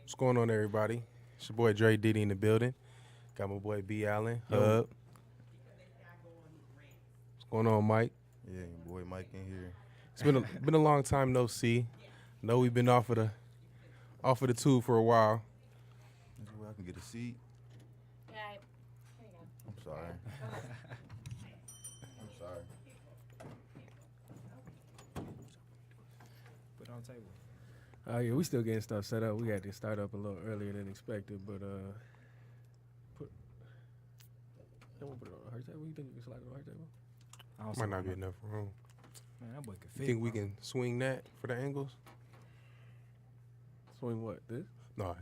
What's going on, everybody? It's your boy Dre Diddy in the building. Got my boy B Allen, Hub. What's going on, Mike? Yeah, your boy Mike in here. It's been a long time no see. Know we've been off of the tube for a while. This way I can get a seat. Yeah, here you go. I'm sorry. I'm sorry. Put it on the table. Yeah, we still getting stuff set up. We had to start up a little earlier than expected, but we'll put it on her table. You think we can slide it on her table? I don't Might see not be why enough room. Man, that boy can fit. You think we bro. can swing that for the angles? Swing what? This? No,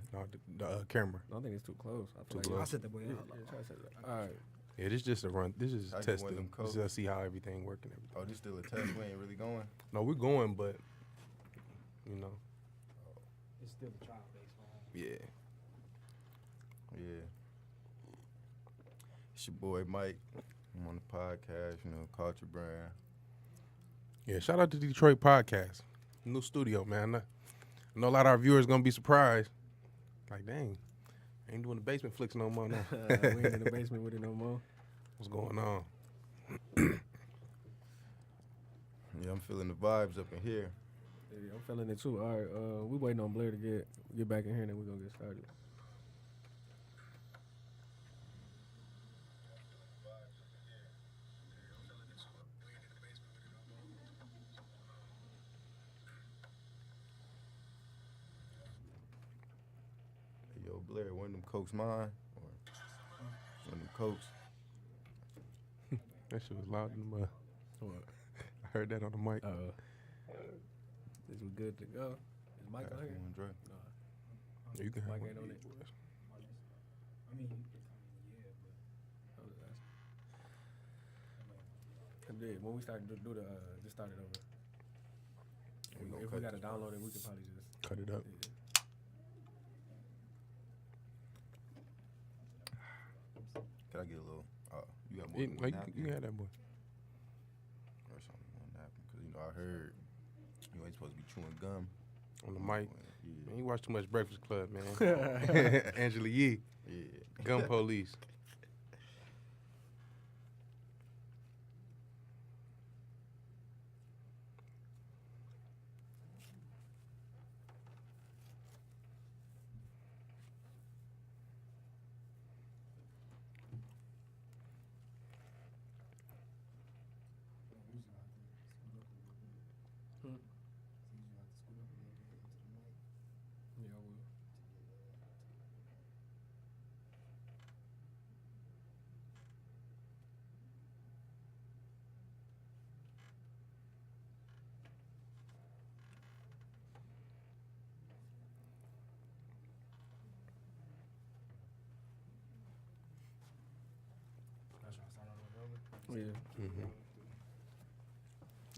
the camera. I don't think it's too close. I feel Too like I close. set the boy Yeah, up. try to set it up. All right. Yeah, this just a run. This is I get one testing. of them Just coats. to see how everything working. Everything. Oh, this still a test. We ain't really going. No, we're going, but you know, It's still a trial baseball. yeah. Yeah. It's your boy Mike. I'm on the podcast, Culture Brand. Yeah, shout out to Detroit Podcast. New studio, man. I know a lot of our viewers gonna be surprised. Like, dang, ain't doing the basement flicks no more now. We ain't in the basement with it no more. What's going on? Yeah, I'm feeling the vibes up in here. Yeah, I'm feeling it too. All right, we waiting on Blair to get back in here, and then we gonna get started. Hey, yo, Blair, one of them cokes mine? Or one of them cokes? That shit was loud in the mud. What? I heard that on the mic. Is we good to go? Is Mike on here? Dre. You can have Mike one ain't of on these it. boys. I mean, I did. When we started to do the, just started over. We gonna If cut we gotta this download it, we can probably just. Cut it up. Can I get a little? You got more You, than like, one you napkin? can have that boy. Or something, one napkin. Because, I heard you ain't supposed to be chewing gum. On the mic. Yeah. Man, you watch too much Breakfast Club, man. Angela Yee, Yeah. Gun Police. Yeah, I will. that's trying to start all over. Yeah. Mm-hmm.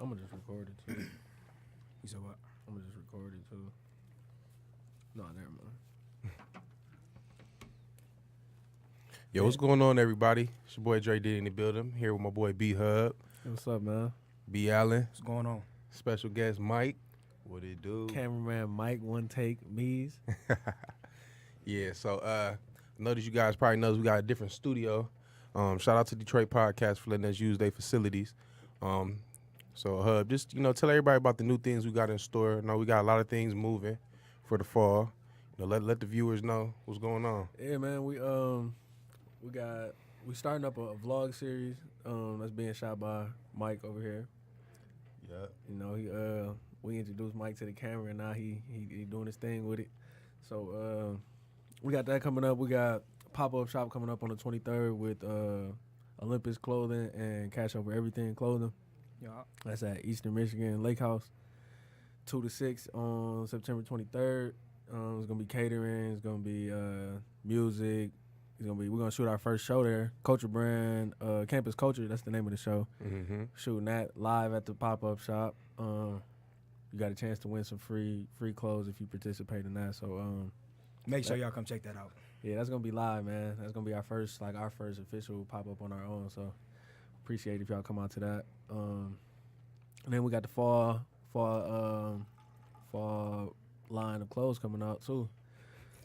I'm gonna just record it too. You said what? I'm gonna just record it too. No, never mind. Yo, what's going on, everybody? It's your boy Dre Diddy in the building. Here with my boy B Hub, Hey, what's up, man? B Allen, What's going on? special guest Mike. What it do? Cameraman Mike, one take, me's. Yeah, so I know that you guys probably knows we got a different studio. Shout out to Detroit Podcast for letting us use their facilities. So Hub, just tell everybody about the new things we got in store. I know we got a lot of things moving for the fall. Let the viewers know what's going on. Yeah, man. We starting up a vlog series. That's being shot by Mike over here. Yeah. We introduced Mike to the camera, and now he doing his thing with it. So we got that coming up. We got a pop-up shop coming up on the 23rd with Olympus Clothing and Cash Over Everything Clothing. Yeah. That's at Eastern Michigan Lake House, 2 to 6 on September 23rd. It's gonna be catering. It's gonna be music. We're gonna shoot our first show there. Culture Brand, Campus Culture. That's the name of the show. Mm-hmm. Shooting that live at the pop-up shop. You got a chance to win some free clothes if you participate in that. So Make sure y'all come check that out. yeah, that's gonna be live, man. That's gonna be our first official pop-up on our own. So appreciate if y'all come out to that. And then we got the fall line of clothes coming out too.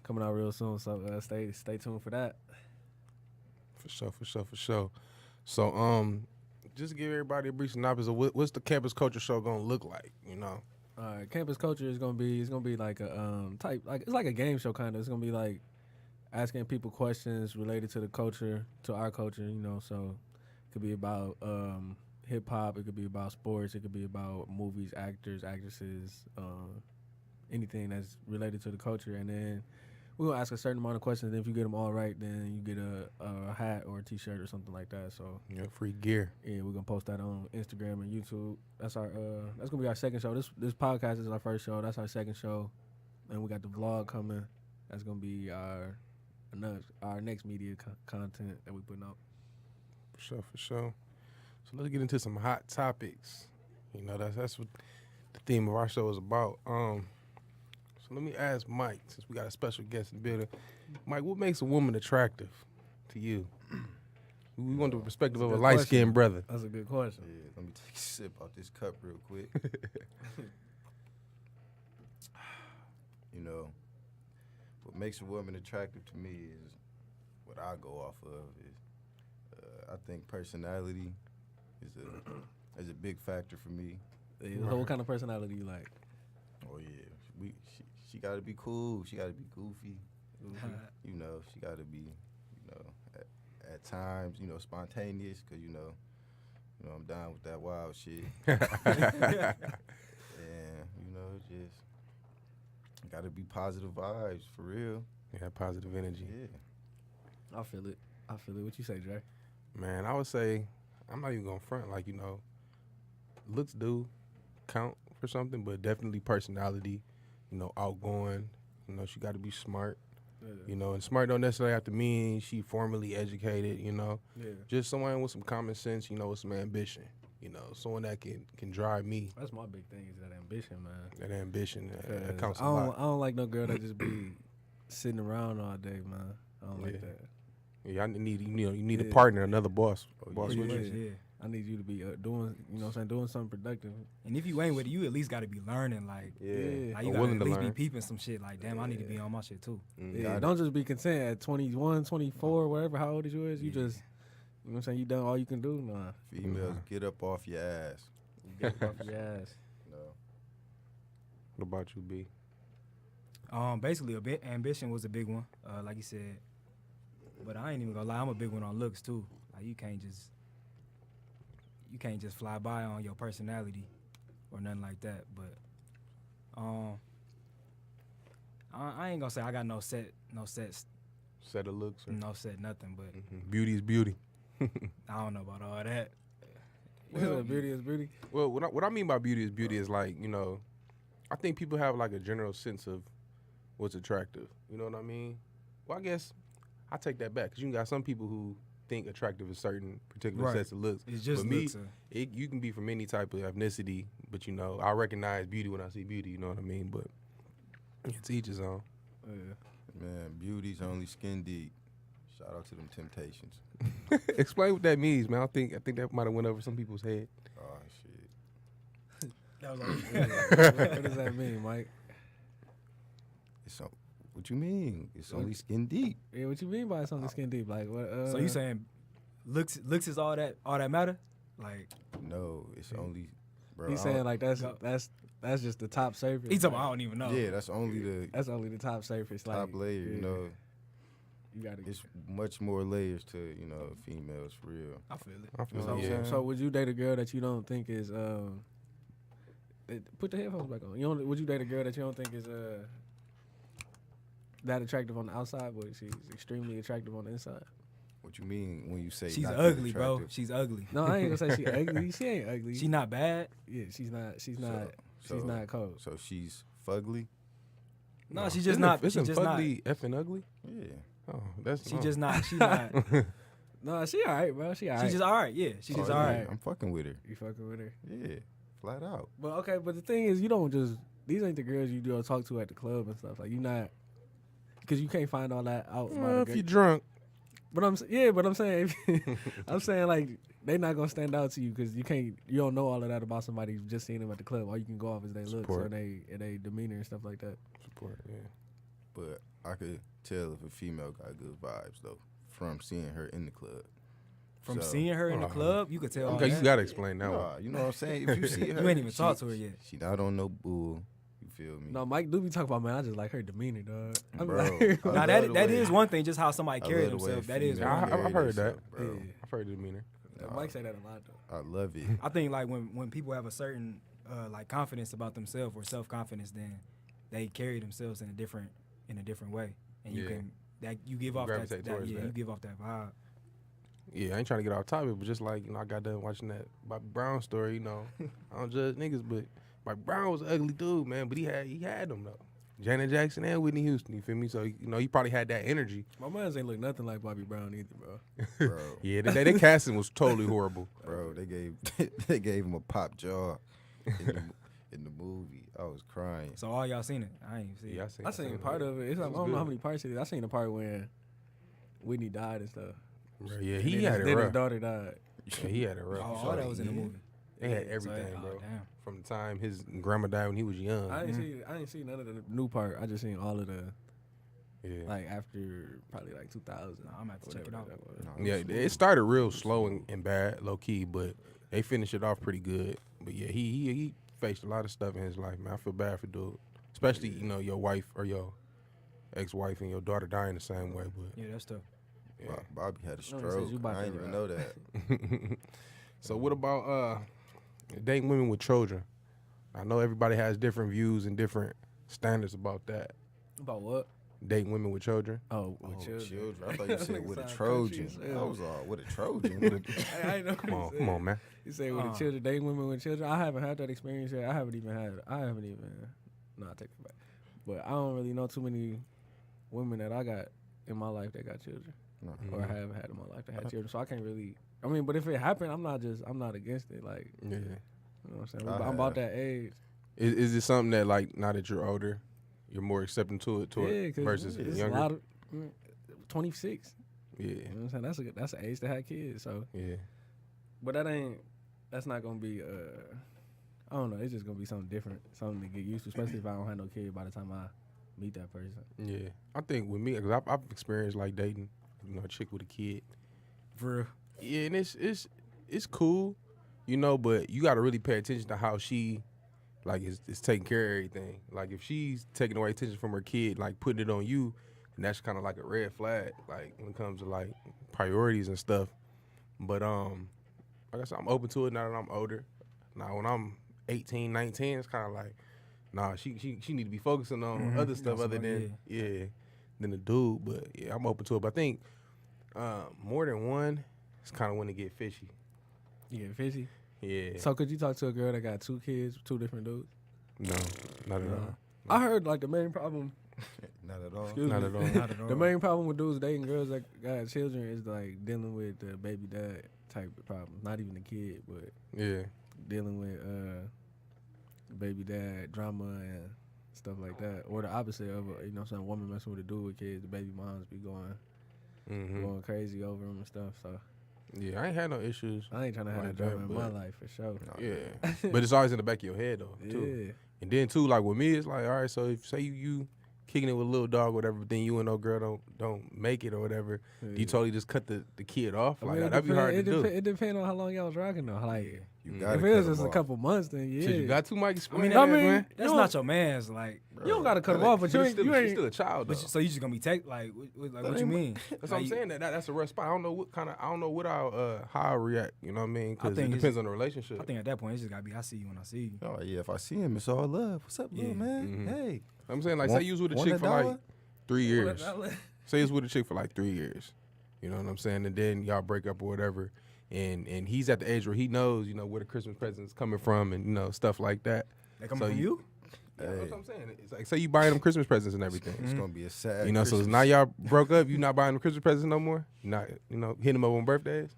coming out real soon. So stay tuned for that. For sure. So just to give everybody a brief synopsis of what's the campus culture show gonna look like, you know? Campus culture is gonna be like a type, like it's like a game show kind of. It's gonna be like asking people questions related to the culture, to our culture, you know. So it could be about hip hop, it could be about sports, it could be about movies, actors, actresses, anything that's related to the culture. And then we're gonna ask a certain amount of questions. And if you get them all right, then you get a hat or a T-shirt or something like that. So Yeah, free gear. yeah, we're gonna post that on Instagram and YouTube. That's gonna be our second show. This podcast is our first show. That's our second show, and we got the vlog coming. That's gonna be our next media content that we putting out. For sure. So let's get into some hot topics. You know, that's what the theme of our show is about. So let me ask Mike, since we got a special guest in the building. Mike, what makes a woman attractive to you? We want the perspective of a good light-skinned question. brother. That's a good question. Yeah, let me take a sip out this cup real quick. You know, what makes a woman attractive to me is what I go off of is I think personality is a big factor for me. Yeah, so what kind of personality you like? Oh yeah, she got to be cool. She got to be goofy. You know, she got to be, you know, at times, you know, spontaneous, because you know, I'm down with that wild shit. And you know, just got to be positive vibes for real. Yeah, positive energy. Yeah. I feel it. What you say, Dre? Man, I would say, I'm not even gonna front, like, you know, looks do count for something, but definitely personality, you know, outgoing, you know, she got to be smart, you know, and smart don't necessarily have to mean she formally educated, you know, just someone with some common sense, you know, with some ambition, you know, someone that can drive me. That's my big thing is that ambition, man. That ambition, that 'Cause counts a I lot. don't like no girl that just be sitting around all day, man. I don't like that. Yeah, I need, you need a Yeah. partner, another boss yeah. with Pretty you. much, yeah. I need you to be doing, you know what I'm saying, doing something productive. And if you ain't with it, you at least got to be learning. Like, Yeah. like you Or got to willing at to least be learn. peeping some shit. Like, damn, I need to be on my shit too. Yeah, don't just be content at 21, 24, whatever, how old you is. You just, you know what I'm saying, you done all you can do? Nah. Females, get up off your ass. Get off your ass. No. What about you, B? Basically, a bit ambition was a big one, like you said. But I ain't even gonna lie, I'm a big one on looks too. Like you can't just fly by on your personality or nothing like that. But I ain't gonna say I got no set Set of looks? Or? nothing. But Beauty is beauty. I don't know about all that. Beauty is beauty. Well, what I mean by beauty is like, you know, I think people have like a general sense of what's attractive. You know what I mean? Well, I guess I take that back because you got some people who think attractive is certain particular Right. sets of looks. It's just But me, looks. you can be from any type of ethnicity, but you know, I recognize beauty when I see beauty. You know what I mean? But it's each his own. Man, beauty's only skin deep. Shout out to them Temptations. Explain what that means, man. I think that might have went over some people's head. Oh shit. That was What does that mean, Mike? What you mean? It's only skin deep. Yeah, what you mean by something skin deep? Like what? so you saying looks is all that matter? Like No, it's only. Bro, He's I saying don't- like that's just the top surface. he's talking. I don't even know. Yeah, that's only the That's only the top surface. top like, layer. You yeah. know, You gotta. it's much more layers to females for real. I feel it. I feel So, yeah. so would you date a girl that you don't think is put the headphones back on. Would you date a girl that you don't think is that attractive on the outside, but she's extremely attractive on the inside? What you mean when you say She's not that ugly, bro. attractive? She's ugly. No, I ain't gonna say she ugly. She ain't ugly. She not bad. Yeah, she's not. She's So- not cold. So she's fugly. No, she's just not. She's Isn't just not. fugly effing ugly? Yeah. Oh, that's She just not. She not. No, she alright, bro. She alright. She's just all right. Yeah, she's just Oh, all yeah, right. I'm fucking with her. You fucking with her. Yeah, flat out. But okay, but the thing is, you don't just. These ain't the girls you do talk to at the club and stuff. Like you not, because you can't find all that out. if you're drunk. But I'm saying, I'm saying like they not gonna stand out to you because you don't know all of that about somebody. You've just seen them at the club. All you can go off is their looks or Support. they demeanor and stuff like that. Support, yeah. but I could tell if a female got good vibes though from seeing her in the club. From So- seeing her in the club, you could tell. Okay, that. you gotta explain that one. Nah, you know what I'm saying? If you see her, You ain't even talked to her yet. She not on no bull. You feel me? No, Mike do be talking about, man, I just like her demeanor, dog. I be Bro, like, I Now love that the that way- is one thing, just how somebody I carry love the way themselves. That is females one I- thing. carry I've heard that. themselves, bro. Yeah. I've heard the demeanor. Mike say that a lot, though. I love it. I think like when people have a certain like confidence about themselves or self confidence, then they carry themselves in a different way, and you Yeah. can that you give off that, Gravitate towards yeah, that. you give off that vibe. Yeah, I ain't trying to get off topic, but just like, I got done watching that Bobby Brown story, I don't judge niggas, but Bobby Brown was an ugly dude, man, but he had them, though. Janet Jackson and Whitney Houston, you feel me? So, he probably had that energy. My mans ain't look nothing like Bobby Brown either, bro. Bro, Yeah, they casting was totally horrible. bro, they gave him a pop jaw in the movie. I was crying. So all y'all seen it? I ain't seen Yeah, it. I seen part of it. It's like, I was don't know how good. many parts it is. I seen the part when Whitney died and stuff. Bro, yeah, And he then had his- it then his rough. daughter died. Yeah, he had it rough. Oh, all that was in the movie. They had So, everything, oh, bro. damn. From the time his grandma died when he was young. I ain't see none of the new part. I just seen all of the Yeah. like after probably like 2000. Nah, I'm gonna have to check it whatever out. that was. Nah, Yeah, it started real slow and bad, low key, but they finished it off pretty good. But yeah, he faced a lot of stuff in his life, man. I feel bad for dude, especially your wife or your ex-wife and your daughter dying the same way. But Yeah, that's tough. yeah. Bobby had a No, it says stroke. you about I to didn't even rap. know that. So what about dating women with children? I know everybody has different views and different standards about that. About what? Dating women with children. Oh, Oh, with children. children. I thought you said Nigga with a sound Trojan. country as I hell. was all with a Trojan. With a, I know. Come on, man. You say with the children, dating women with children. I haven't had that experience yet. I haven't even. No, I take it back. But I don't really know too many women that I got in my life that got children, no. or have had in my life that had children. So I can't really. I mean, but if it happened, I'm not against it. Like, Yeah. you know what I'm saying? I I'm about have. that age. Is it something that like now that you're older, you're more accepting to it Yeah, 'cause versus it's younger? a lot of 26. Yeah. You know what I'm saying? That's an age to have kids. So, Yeah. but that's not gonna be. I don't know. It's just gonna be something different, something to get used to, especially if I don't have no kid by the time I meet that person. Yeah. I think with me, because I've experienced like dating, a chick with a kid. For real. Yeah, and it's cool, but you got to really pay attention to how she, like, is taking care of everything. Like, if she's taking away attention from her kid, like, putting it on you, then that's kind of like a red flag, like, when it comes to, like, priorities and stuff. But, like I said, I'm open to it now that I'm older. Now, when I'm 18, 19, it's kind of like, nah, she need to be focusing on other stuff other than, than the dude. But, yeah, I'm open to it. But I think more than one, it's kind of when it get fishy. You get fishy. Yeah. So could you talk to a girl that got 2 kids, 2 different dudes? No, not at all. I heard like the main problem. Not at all. Excuse Not me. at all. Not at all. The main problem with dudes dating girls that got children is like dealing with the baby dad type of problems. Not even the kid, but Yeah. dealing with baby dad drama and stuff like that. Or the opposite of a woman messing with a dude with kids, the baby moms be going Hmm. crazy over them and stuff. So Yeah, I ain't had no issues. I ain't trying to have Like that drama that, in my but- life for sure. Yeah. But it's always in the back of your head, though, too. Yeah. And then, too, like, with me, it's like, all right, so if, say you kicking it with a little dog or whatever, but then you and no girl don't make it or whatever, you totally just cut the kid off? I Like, mean, it that'd be hard to depend- do. It depends on how long y'all was rocking though. Like, You if gotta it was cut just them a off. couple months, then yeah. Shit, you got to, Mike, I explain mean, that, I mean, man. That's You not your man's. Like, you don't gotta cut them off, but you But ain't. still, You she's ain't. still a child, though. so you just gonna be like what you mean? That's what I'm saying. That's a rough spot. I don't know what how I'll react. You know what I mean? Because it think it's- depends on the relationship. I think at that point it's just gotta be I see you when I see you. Oh yeah, if I see him, it's all love. What's up, little Yeah. man? Mhm. Hey, I'm saying, like, Want- say you was with a want chick a for like dollar? 3 years. Say you was with a chick for like 3 years. You know what I'm saying? And then y'all break up or whatever. And he's at the age where he knows, where the Christmas present's coming from and, stuff like that. They coming So from you- you? Yeah, that's what I'm saying. It's like, say you buying them Christmas presents and everything. it's gonna be a sad. So Christmas. now y'all broke up, you not buying them Christmas presents no more? You not, hitting them up on birthdays?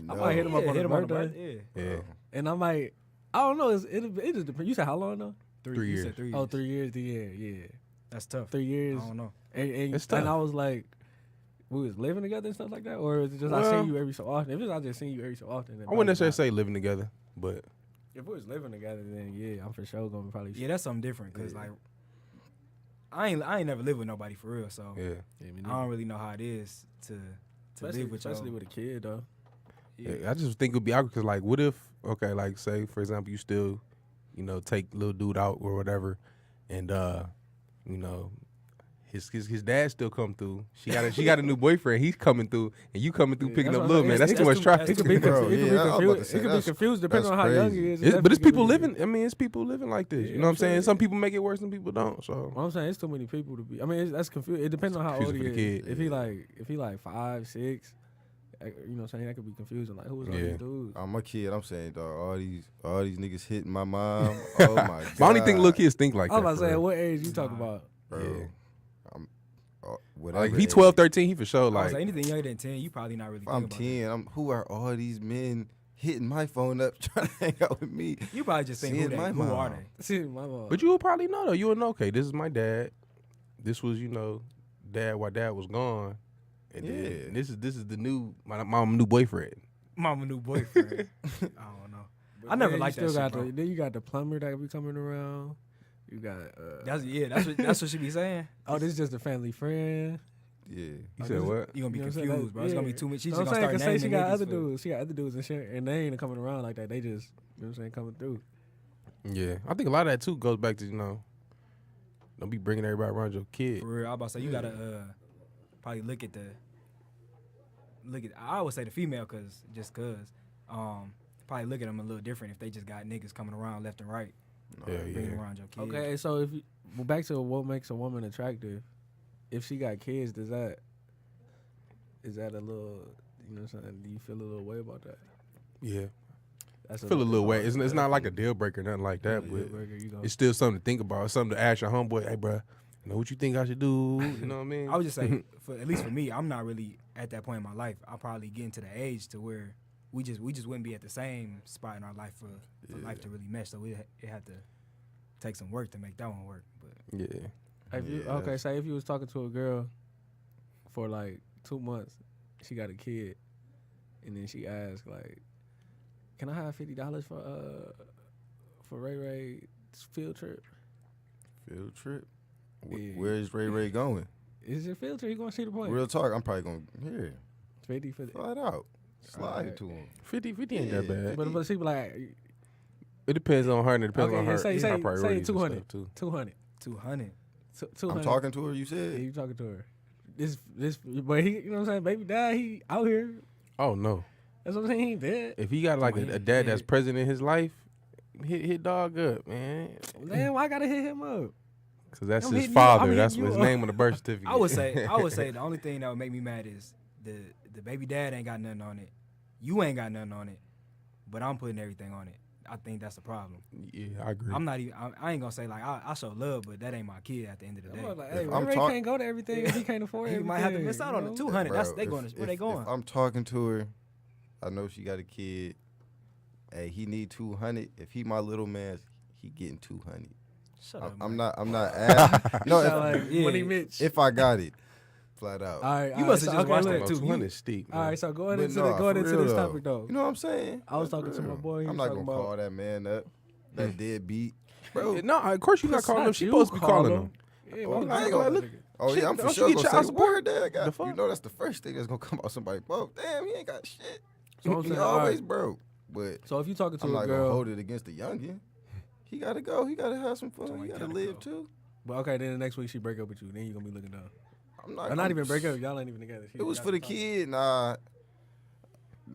I might hit him up on his birthday, birthday. Yeah. Yeah. and I might. I don't know. It just depends. You said how long though? 3 You years. said 3 years. Oh, 3 years. Yeah. That's tough. 3 years. I don't know. And It's tough. I was like, we was living together and stuff like that, or is it just I Well- see you every so often? If it's I just seen you every so often, then I wouldn't probably necessarily not. say living together, but If we was living together, then yeah, I'm for sure gonna probably. Yeah, that's something different because Yeah. like I ain't never lived with nobody for real, so Yeah. I don't really know how it is to live with especially with a kid though. Yeah, I just think it'd be awkward because, like, what if, okay, like, say, for example, you still, take little dude out or whatever, and, his dad still come through. She got a new boyfriend. He's coming through, and you coming through picking that's up what little I'm man. saying. That's too much traffic. It could be Bro, confused. yeah, I was about to say, It could be that's- confused depending that's on how young crazy. he is. But it's people definitely living. I mean, it's people living like this. Yeah, You know what I'm saying? sure. Some people make it worse, some people don't. So Well, I'm saying it's too many people to be. I mean, that's confusing. It depends on how old he confusing for the is. kid. If he like 5, 6, you know what I'm saying, that could be confusing. Like, who was all Yeah. these dudes? I'm a kid. I'm saying, dog, all these niggas hitting my mom. Oh my god. I only think little kids think like I was that. about to for say, real. what age you talking about? Bro, Yeah. I'm whatever. Like if he age. 12, 13, he for sure I was like like, anything younger than 10, you probably not really If thinking I'm about 10, who are all these men hitting my phone up trying to hang out with me? that. You probably just think, Seeing who my are mom. they? See, my mom. But you will probably know though. You will know, okay, this is my dad. This was, dad while dad was gone. And Yeah. then this is the new my new boyfriend. Mama new boyfriend. I don't know. I never Then liked you that still shit, got bro. Then you got the plumber that be coming around. You got That's what she be saying. oh, this is just a family friend. Yeah. You Oh, said this- what? You gonna be You know what I'm saying? confused, bro. It's gonna be Yeah. too much. She's I'm just gonna saying, start 'cause say naming she got niggas other for- dudes. She got other dudes and shit, and they ain't coming around like that. They just, you know what I'm saying, coming through. Yeah. I think a lot of that too goes back to, don't be bringing everybody around your kid. For real, I was about to say you gotta probably look at. I would say the female, cause probably look at them a little different if they just got niggas coming around left and right, Yeah, bringing yeah. around your kid. Okay, so if you, well, back to what makes a woman attractive, if she got kids, is that a little, you know what I'm saying? Do you feel a little way about that? Yeah. That's I feel a little way. It's not definitely like a deal breaker, nothing like that, a but deal breaker, you gonna- it's still something to think about. It's something to ask your homeboy, hey, bro, what you think I should do? You know what I mean? I would just say, at least for me, I'm not really at that point in my life. I'll probably get into the age to where we just wouldn't be at the same spot in our life for life to really mesh. So it had to take some work to make that one work. But Yeah. If you, Yeah, okay, that's- say if you was talking to a girl for like 2 months, she got a kid, and then she asked like, "Can I have $50 for Ray Ray's field trip?" Field trip. Yeah. Where is Ray Ray going? Is it field trip? You gonna see the point? Real talk. I'm probably gonna 50 for the, fly it out. Slide Alright. it to him. 50 ain't that Yeah. bad. but she be like It depends on her and it depends Okay, on yeah, her, say- her say priorities and 200. stuff too. 200. 200. 200. I'm talking to her. You Yeah, said. you talking to her. This, but he, you know what I'm saying? Baby dad, he out here. Oh no. That's what I'm saying. He ain't dead. If he got like a dad that's present in his life, hit dog up, man. Damn, why I gotta hit him up? Cause that's I'm his hitting you- I'm father. That's hitting his you up. name on the birth certificate. I would say the only thing that would make me mad is the baby dad ain't got nothing on it. You ain't got nothing on it, but I'm putting everything on it. I think that's the problem. Yeah, I agree. I'm not even. I ain't gonna say like I show love, but that ain't my kid at the end of the day. I'm like, hey, I'm Ray talk- can't go to everything if he can't afford He everything. might have to miss out on you the know? 200. That's Bro, they going. Where they going? If I'm talking to her, I know she got a kid. Hey, he need 200. If he my little man, he getting 200. Shut up. I'm man. not asking. No, Sound if, like Yeah. Money Mitch. if I got it, flat out. All right, You must have just watched look. that too. 200 steep. All right, so going But into nah, going for into real this though. topic though. You know what I'm saying? I was That's talking to my real. boy, he I'm was not talking gonna about- call that man up. That deadbeat. Bro, no, of course you're not calling him. She You supposed to be call calling him. him. Yeah, Oh, why I would ain't you gonna call look- that nigga? Oh Shit, yeah, I'm for don't sure you get gonna child say, where support? that The got? fuck? You know that's the first thing that's gonna come out somebody. Whoa, damn, he ain't got shit. So I'm he saying, always alright. broke. But So if you talking to I'm a not gonna girl, hold it against the youngin. He gotta go. He gotta have some fun. Somebody He gotta gotta live go. too. but okay, then the next week she break up with you, then you gonna be looking down. I'm Or not even break up, y'all ain't even together. It was for the kid. Nah,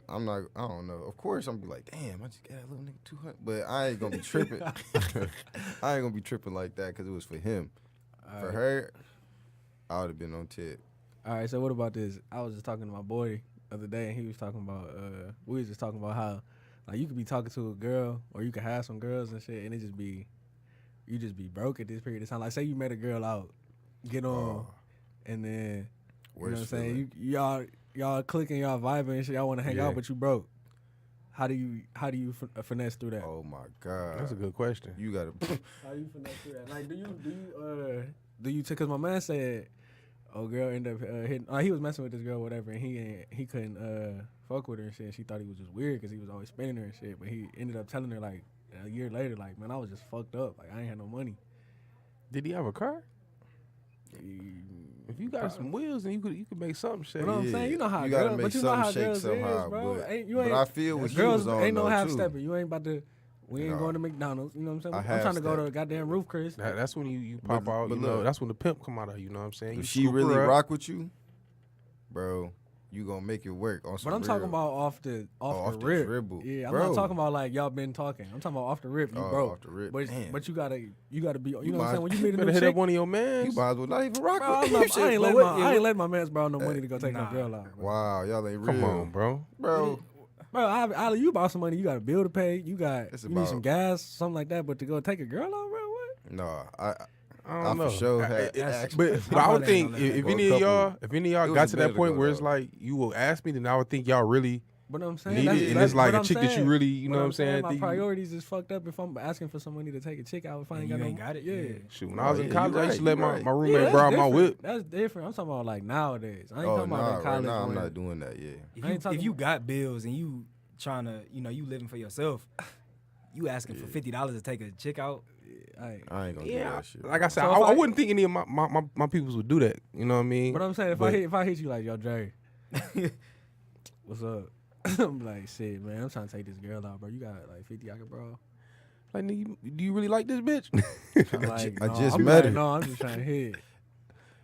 I'm not. I don't know. Of course, I'm gonna be like, damn, I just got a little nigga 200. But I ain't gonna be tripping. I ain't gonna be tripping like that because it was for him. For her, I would have been on tip. All right, so what about this? I was just talking to my boy the other day, and he was talking about, we was just talking about how, like, you could be talking to a girl, or you could have some girls and shit, and it just be, you just be broke at this period of time. Like, say you met a girl out, get on, and then, you know what I'm Worst saying? Y'all clicking, y'all vibing and shit, y'all want to hang Yeah. out, but you broke. How do you finesse through that? Oh my god, That's a good question. You gotta. How you finesse through that? Like, do you take? Cause my man said, "Oh, girl ended up hitting." He was messing with this girl, whatever, and he couldn't fuck with her and shit. And she thought he was just weird because he was always spending her and shit. But he ended up telling her like a year later, like, man, I was just fucked up. Like I ain't had no money. Did he have a car? If you got some wheels, then you could make something shake. You know what I'm saying? You know how you gotta girls, make but you know something how shake girls somehow, is, bro. but- You ain't, but I feel what you girls was on, ain't no though, half too. stepping. You ain't about to. We ain't Nah. going to McDonald's. You know what I'm I saying? I'm trying to go half-step. to goddamn Roof Chris. That's when you pop But- out. but You know, look. that's when the pimp come out of. You know what I'm saying? You If she scoop really her up. rock with you, bro, you gonna make it work on some But I'm real. talking about off the off the rip. dribble. Yeah, I'm Bro. not talking about like y'all been talking. I'm talking about off the rip. You Oh, broke. off the rip. But Damn. but you gotta be. You know what I'm might- saying? When you meet a Better new hit chick, up one of your You mans. might as well not even rock bro, I'm with not, him. Shit, I ain't but let what- my man's bro no money to go take Nah. no girl out. Bro. Wow, y'all ain't real. Come on, bro. bro. Bro, Ali, you bought some money. You got a bill to pay. You It's need some about- gas, something like that. But to go take a girl out, bro, what? No, I I don't know. for sure had. But, that's- but I would probably think ain't gonna let if that any go. of y'all, Couple- if any of it y'all was got just to better that to point go where it's though. like you will ask me, then I would think y'all really But I'm saying need that's, it, and it's like but a I'm chick that you saying- really, you know but what I'm saying? My think you- priorities is fucked up if I'm asking for some money to take a chick out if I And ain't you got no. ain't got it? Yeah. Yeah. Shoot, when I was Oh, in yeah, college, you I used to right, let you my right. roommate that's borrow my different. whip. That's different. I'm talking about like nowadays. I ain't Oh talking about nah, that right college. now I'm when- not doing that. Yeah. If I ain't you, talking if you got bills and you trying to, you living for yourself, you asking for $50 to take a chick out. I ain't- I ain't gonna do Yeah, that shit. like I said, So I if I- wouldn't think any of my peoples would do that. You know what I mean? But I'm saying if But- I hit you like, yo, Dre, what's up? I'm like, shit, man, I'm trying to take this girl out, bro. You got like 50 I can borrow? Like, nigga, do you really like this bitch? I'm like, I no, just I'm met like, her. No, I'm just trying to hit.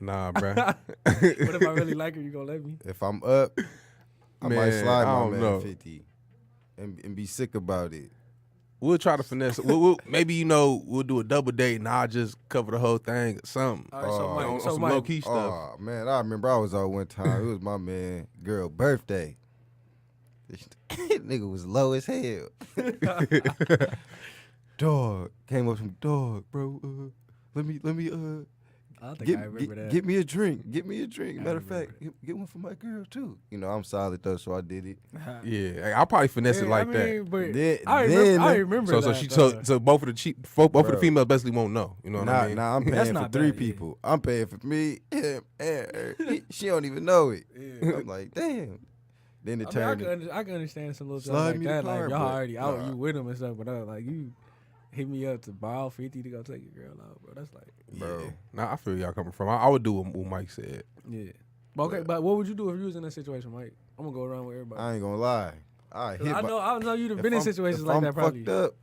Nah, bro. But if I really like her, you gonna let me? If I'm up, I might Man, slide I my don't man know. 50 and be sick about it. We'll try to finesse. Maybe we'll do a double date and I'll just cover the whole thing or something. All right, so Oh, Mike, on so some Mike, low key stuff. Oh man, I remember I was out one time. It was my man girl birthday. This nigga was low as hell. Dog came up from dog, bro. Let me I think I remember that. get me a drink. Get me a drink. I Matter of remember fact, get one for my girl too. I'm solid though, so I did it. Yeah, I'll probably finesse it Yeah, like I that. mean, but Then- I then- remember So that. she though. so both of both of the Bro. females basically won't know. You know what I mean? Nah, I'm That's paying for not 3 bad, yeah. people. I'm paying for me, him, and her. She don't even know it. Yeah. I'm like, damn. Then it I turned. I can understand some little stuff Slide like me the that. car, Like y'all but already out, nah. you with him and stuff, but like you hit me up to borrow 50 to go take your girl out, bro. That's like, Bro. Yeah. Nah, I feel y'all coming from. I would do what Mike said. yeah. But okay, but what would you do if you was in that situation, Mike? I'm gonna go around with everybody. I ain't gonna lie. I 'Cause hit. I know you've if been in I'm- situations if like I'm that, probably. fucked up,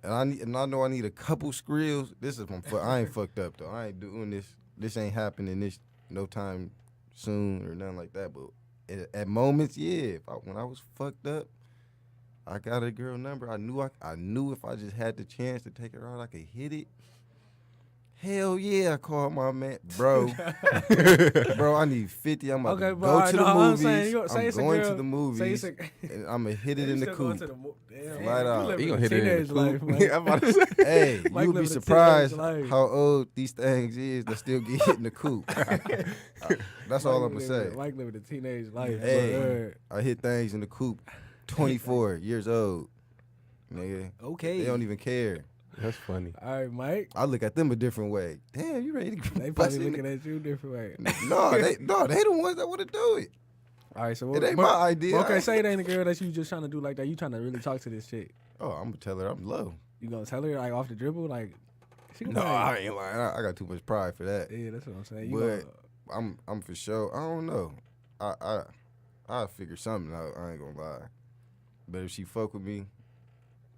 and I know I need a couple skrills. This is I ain't fucked up though. I ain't doing this. This ain't happening. This no time soon or nothing like that. But at moments, yeah. When I was fucked up, I got a girl number. I knew if I just had the chance to take her out, I could hit it. Hell yeah, I called my man, bro. Bro, I need 50. I'm about Okay, to but go alright, to no, the I'm movies. saying say I'm it's a going girl- to the movies, Say it's and I'm gonna hit it You in the still going coupe. to Damn, Flat you out. living He a gonna hit it in teenage the life, coupe. man. Yeah, I'm about to say. Hey, Mike you'll be living a surprised teenage life. how old these things is that still get hit in the coupe. That's all I'm gonna say. Mike living a teenage life. Hey. but, I hit things in the coupe, 24 years old. Nigga, Okay. they don't even care. That's funny. all right, Mike. I look at them a different way. Damn, you ready to They bust probably in looking the- at you a different way. No, they the ones that want to do it. All right, so It ain't but- my idea. Okay, say it ain't a girl that you just trying to do like that. You trying to really talk to this chick. Oh, I'm gonna tell her I'm low. You gonna tell her like off the dribble, like she gonna No, be I like, ain't lying. I got too much pride for that. yeah, that's what I'm saying. You But I'm for sure. I don't know. I figure something out. I ain't gonna lie. But if she fuck with me,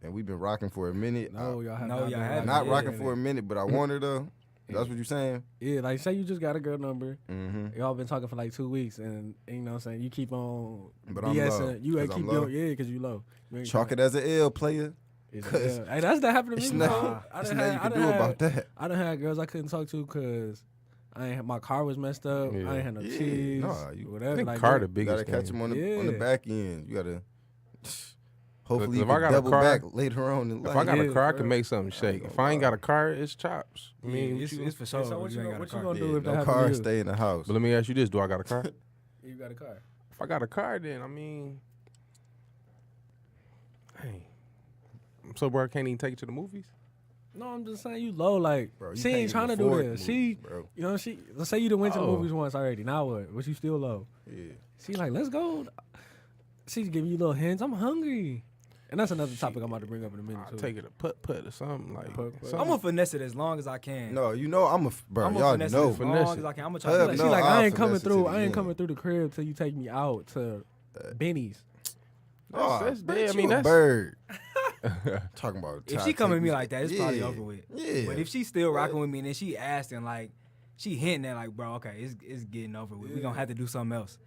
and we've been rocking for a minute, no, y'all have No, not y'all been haven't. not yeah, rocking for a minute, but I want her though. That's what you saying? Yeah, like say you just got a girl number. Mm-hmm. Y'all been talking for like 2 weeks, and you know what I'm saying. You keep on But I'm BSing. low, You ain't 'cause I'm keep low. doing because you low. You ain't Chalk trying- it as an L, player. It's 'cause yeah. Hey, that's that happened to It's me. not. before. I It's done nothing had- you I can done do had- about that. I done had girls I couldn't talk to because my car was messed up. Yeah. I ain't had no Yeah, cheese. nah, you- whatever. I think like car that. the You gotta biggest catch thing. him on the Yeah. back end. You gotta. Hopefully, you if I can got a double car- back later on in If life. I got Yeah, a car, I for can real. make something shake. gonna If I ain't lie. got a car, it's chops. I mean, it's for Yeah, sure. so what you you ain't gonna- got a what you car. gonna do Yeah, if that no happen to car, you? stay in the house. but let me ask you this: do I got a car? You got a car. If I got a car, then I mean, hey, so bro, I can't even take you to the movies. No, I'm just saying you low. Like Bro, you she can't ain't even trying to do afford this. movies, She, bro. you know, let's say you done went to the Oh. movies once already. Now what? But you still low. Yeah. She like, let's go. She's giving you little hints. I'm hungry. And that's another topic I'm about to bring up in a minute I'll too. take it a putt or something like. Putt. something. I'm gonna finesse it as long as I can. No, you know bro. I'm Y'all gonna finesse it know. as long as I can. I'm gonna try Hub to She no, like, I'll I ain't coming finesse it to through. the I ain't end. coming through the crib till you take me out to Benny's. That's bitch, dead. I mean, you a that's bird. Talking about If she come at me like that, it's probably Yeah. over with. Yeah. But if she still rocking with me and then she asking like, she hinting at like, bro, okay, it's getting over with. We gonna have to do something else.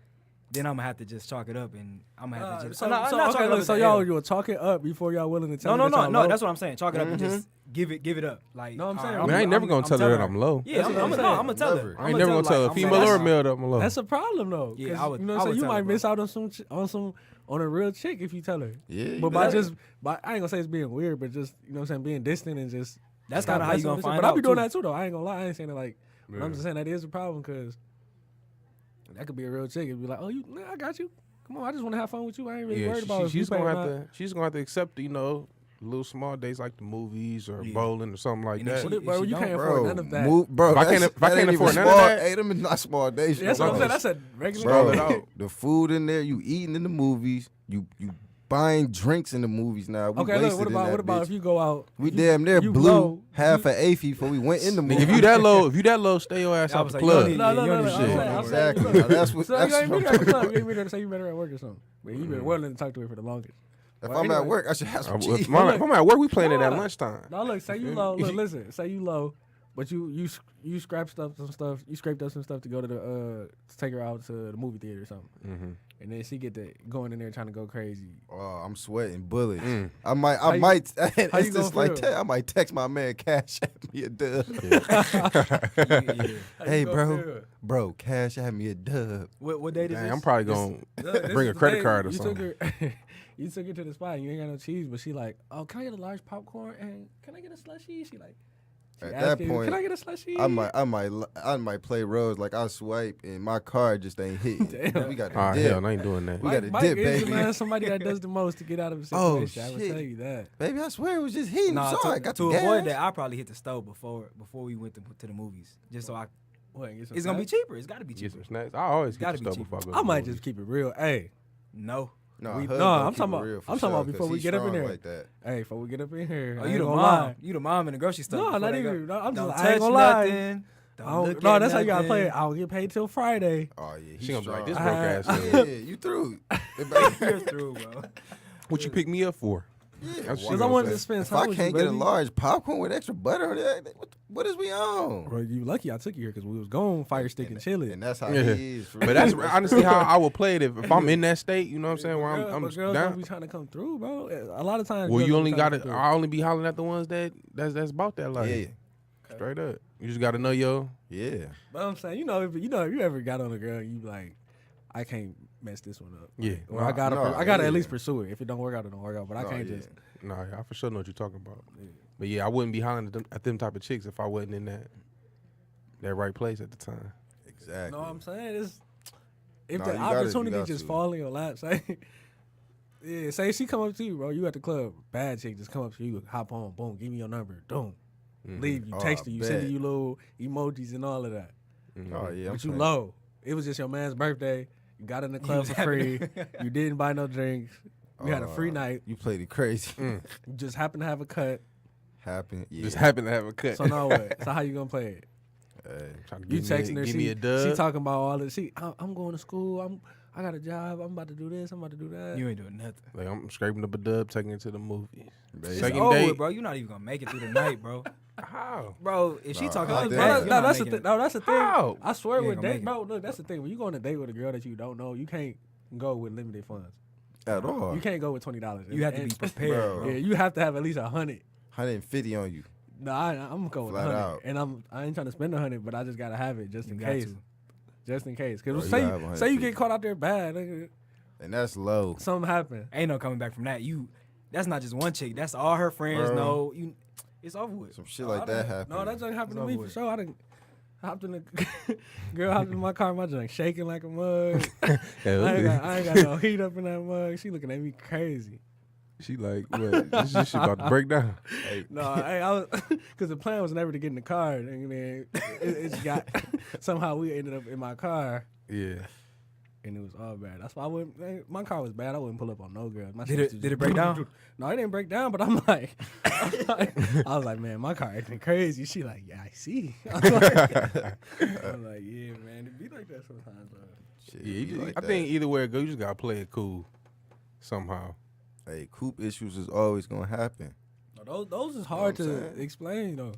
Then I'm gonna have to just chalk it up and I'm gonna have to just. So, not so, chalk okay, it up look, as so a y'all L. you will talk it up before y'all willing to tell No, her that y'all low? that's what I'm saying. Chalk it up and just give it up. Like, No, I'm saying, I mean, I ain't never gonna tell her that I'm low. Yeah, I'm gonna tell her. I ain't never gonna tell a female or a male that I'm low. That's a problem though. Yeah, 'cause, I would- you know I what I'm would saying? You tell her, might bro. miss out on a real chick if you tell her. Yeah. But I ain't gonna say it's being weird, but just you know what I'm saying, being distant and just That's stop kinda how you messing gonna with the shit. find But I be out, doing too. that too though. I ain't gonna lie. I ain't saying it like. But Yeah. I'm just saying that is a problem because that could be a real chick. It'd be like, oh, I got you. Come on, I just want to have fun with you. I ain't really worried about if you she's pay gonna or have not. to. She's gonna have to accept, little small dates like the movies or Yeah. bowling or something like And if that. she- Bro, if you don't, can't Bro, afford none of that. bro, If I can't- that's- if I that can't ain't afford even none of small, that- hey, them is not small days. That's what I'm bro. saying. That's a regular. Roll it Bro, out. the food in there, you eating in the movies, you buying drinks in the movies now. We Okay, look. wasted What in about that what about bitch. if you go out? We you- damn near you blew low, half an AFI before we went in the movie. Nigga, if you that low, stay your ass I out was the like, you don't club. need- No, you no, don't no, need no. shit. I'm saying, I'm Exactly. saying, Now, that's what So you that's ain't what been I'm there at talking the club. about. You ain't been there to say you met her at work or something. But you been willing to talk to her for the longest. If Well, I'm anyway. at work, I should have some cheese. If I'm at work, we playing it at Nah. lunchtime. No, look, say you low. Look, listen, say you low, but you scraped up some stuff. You scraped up some stuff to go to to take her out to the movie theater or something. Mm-hmm. And then she get to going in there trying to go crazy. Oh, I'm sweating bullets. Mm. I might. How you It's just gonna like feel? I might text my man Cash at me a dub. How Hey, you gonna feel? bro, Cash at me a dub. What date is Dang, this? I'm probably gonna bring a credit card or something. You took her to the spot and you ain't got no cheese, but she like, oh, can I get a large popcorn and can I get a slushie? She like, she At that asking you, point, can I get a slushie? I might play roles like I swipe and my card just ain't hitting. Damn. We got Oh to dip. hell, no, I ain't doing that. We got to Mike dip, is baby. man, somebody that does the most to get out of a Oh, situation. I would shit. tell you that. Baby, I swear it was just hitting. Nah, Sorry, I got to the avoid gas. that, I probably hit the stove before we went to the movies, just so What, get some it's gonna be snacks? cheaper. It's gotta be Get cheaper. some snacks. I always Gotta get the be stuff before I cheaper. go. I to might the just keep it real. Hey, No. No, We- Hub no, gonna I'm keep talking it about- real for I'm talking about sure, before 'cause we he get up in strong there. Like that. hey, before we get up in here, Oh, I you ain't the gonna mom. lie. You the mom in the grocery store. No, before not they even. go. I'm just. Don't I touch ain't gonna lie. nothing. Don't I don't- look no, at that's how you gotta play it. nothing. I don't get paid till Friday. Oh yeah, She gonna be like, strong. this broke ass I- nigga. Yeah, you through. You're through, bro. What you pick me up for? Yeah, That's why she Because I gonna wanted say. to spend If time I with can't you, get a baby. large popcorn with extra butter on it, what is we on? Bro, you lucky I took you here because we was going fire stick and chilling. And that's how Yeah. he is. For But real. that's honestly how I would play it if I'm in that state. You know what I'm saying? Where I'm but girls down. don't be trying to come through, bro. A lot of times. Well, girls you don't only be trying got to to. come through. I only be hollering at the ones that's about that life. Yeah, Straight up. You just got to know yo. yeah. But I'm saying, if you ever got on a girl, and you be like, I can't mess this one up. Yeah. Or I gotta, No, I gotta yeah. at least pursue it. If it don't work out, it don't work out. But I No, can't yeah. just. Nah, I for sure know what you're talking about. But yeah, I wouldn't be hollering at them type of chicks if I wasn't in that right place at the time. Exactly. No, I'm saying is, if Nah, the you gotta- you opportunity got just to. fall in your lap, say, yeah, say she come up to you, bro. You at the club, bad chick just come up to you, hop on, boom, give me your number, boom, leave you, Oh, text I you, bet. sending you little emojis and all of that. Oh yeah, I'm But you saying. low. It was just your man's birthday. You got in the club was for happy. free. You didn't buy no drinks. You had a free night. You played it crazy. You just happened to have a cut. Happened. Yeah. Just happened to have a cut. So now what? So how you gonna play it? Hey, Trying to You give me a- texting her. Give me a dub. She talking about all this. I'm going to school. I got a job. I'm about to do this. I'm about to do that. You ain't doing nothing. Like I'm scraping up a dub, taking it to the movies. baby. It's Second over date. with, bro. You're not even gonna make it through the night, bro. How? Bro, if she Nah, talking I like think- that, No, you're no, not that's the making thing. it. No, that's the thing. How? I swear You with ain't gonna date, make it. bro. Look, that's the thing. When you go on a date with a girl that you don't know, you can't go with limited funds. At all. You can't go with $20. You have to be And- prepared, Bro. bro. Yeah, you have to have at least 100. 150 on you. No, I'm going with Flat 100, out. and I ain't trying to spend 100, but I just gotta have it just in You got case. to. Just in case, Bro, because you say gotta have say you 150. get caught out there bad, nigga, And that's low. something happen. Ain't no coming back from that. That's not just one chick. That's all her friends Bro. know. It's over with. Some shit like that happened. No, that junk happened to It's me over for with. sure. I done hopped in the girl hopped in my car, my junk shaking like a mug. I ain't got no heat up in that mug. She looking at me crazy. She like, what? This shit about to break down. No, hey, I was because the plan was never to get in the car, and then it got somehow we ended up in my car. Yeah. and it was all bad. That's why I wouldn't. My car was bad. I wouldn't pull up on no girl. My Did shit was it break down? No, it didn't break down. But I'm like, I was like, man, my car acting crazy. She like, yeah, I see. I'm like, yeah, man, it be like that sometimes, bro. Shit, Yeah, be like I that. think either way it go, you just gotta play it cool somehow. Hey, coupe issues is always gonna happen. No, those is hard You know what to I'm saying? explain though.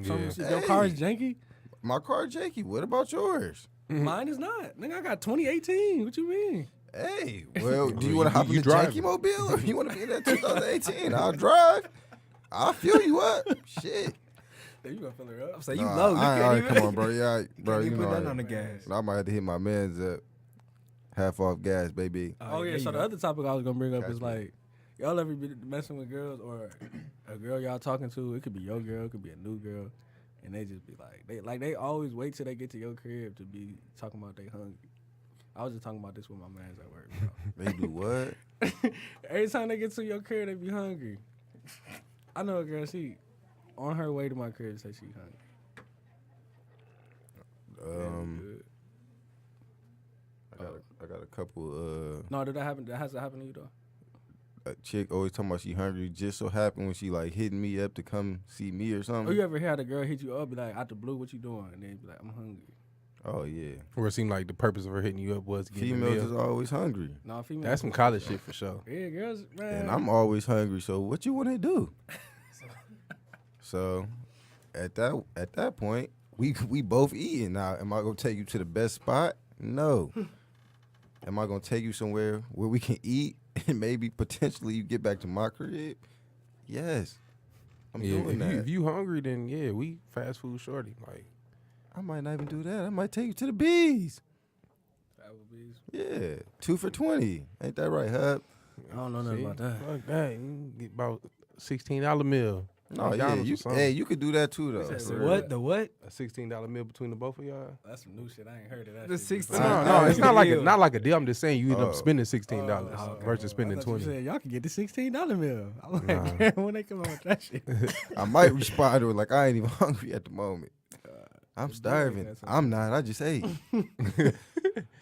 Yeah. Some, your car is janky. My car janky. What about yours? Mine is not. Nigga, I got 2018. What you mean? Hey, well, do you You- want to hop you in the driving. janky mobile or you want to be in that 2018? I'll drive. I'll fill you up. Shit. You gonna fill her up? So you Nah, low. You I can't alright, even, come on, bro. Yeah, bro. can't You even know, put nothing I, on the gas. I might have to hit my man's up. Half off gas, baby. Oh yeah. there So you the go. other topic I was gonna bring up Catch is me. like, y'all ever be messing with girls or a girl y'all talking to? It could be your girl, it could be a new girl, and they just be like, they always wait till they get to your crib to be talking about they hungry. I was just talking about this with my mans at work, bro. They do what? Every time they get to your crib, they be hungry. I know a girl, she on her way to my crib say she hungry. I got a couple. No, did that happen? That has to happen to you though. A chick always talking about she hungry. Just so happened when she like hitting me up to come see me or Or something. you ever had a girl hit you up, be like, out the blue, what you doing? And then be like, I'm hungry. Oh yeah, Where it seemed like the purpose of her hitting you up was to get a females meal. is always hungry, No, female. That's some college shit for sure. Yeah, girls, man. and I'm always hungry. So what you want to do? So at that point, we both eating. Now, am I gonna take you to the best spot? No. Am I gonna take you somewhere where we can eat and maybe potentially you get back to my crib? Yes. I'm Yeah, doing if that. you hungry, then yeah, we fast food shorty. Like, I might not even do that. I might take you to the bees. Applebee's. Yeah. 2 for $20. Ain't that right, Hub? I don't know nothing see? about that. Fuck that. You can get about $16 meal. No, yeah. McDonald's or something. Hey, you could do that too though. said The real. what? The what? A $16 meal between the both of y'all. That's some new shit. I ain't heard of that. The shit 16 before. No, it's not like deal. not like a deal. I'm just saying you end Oh. up spending $16 okay. versus spending I thought you 20. said y'all can get the $16 meal. I'm like, Nah. damn, when they come out with that shit. I might respond to it like I ain't even hungry at the moment. I'm Good starving. that's I'm not. I just ate.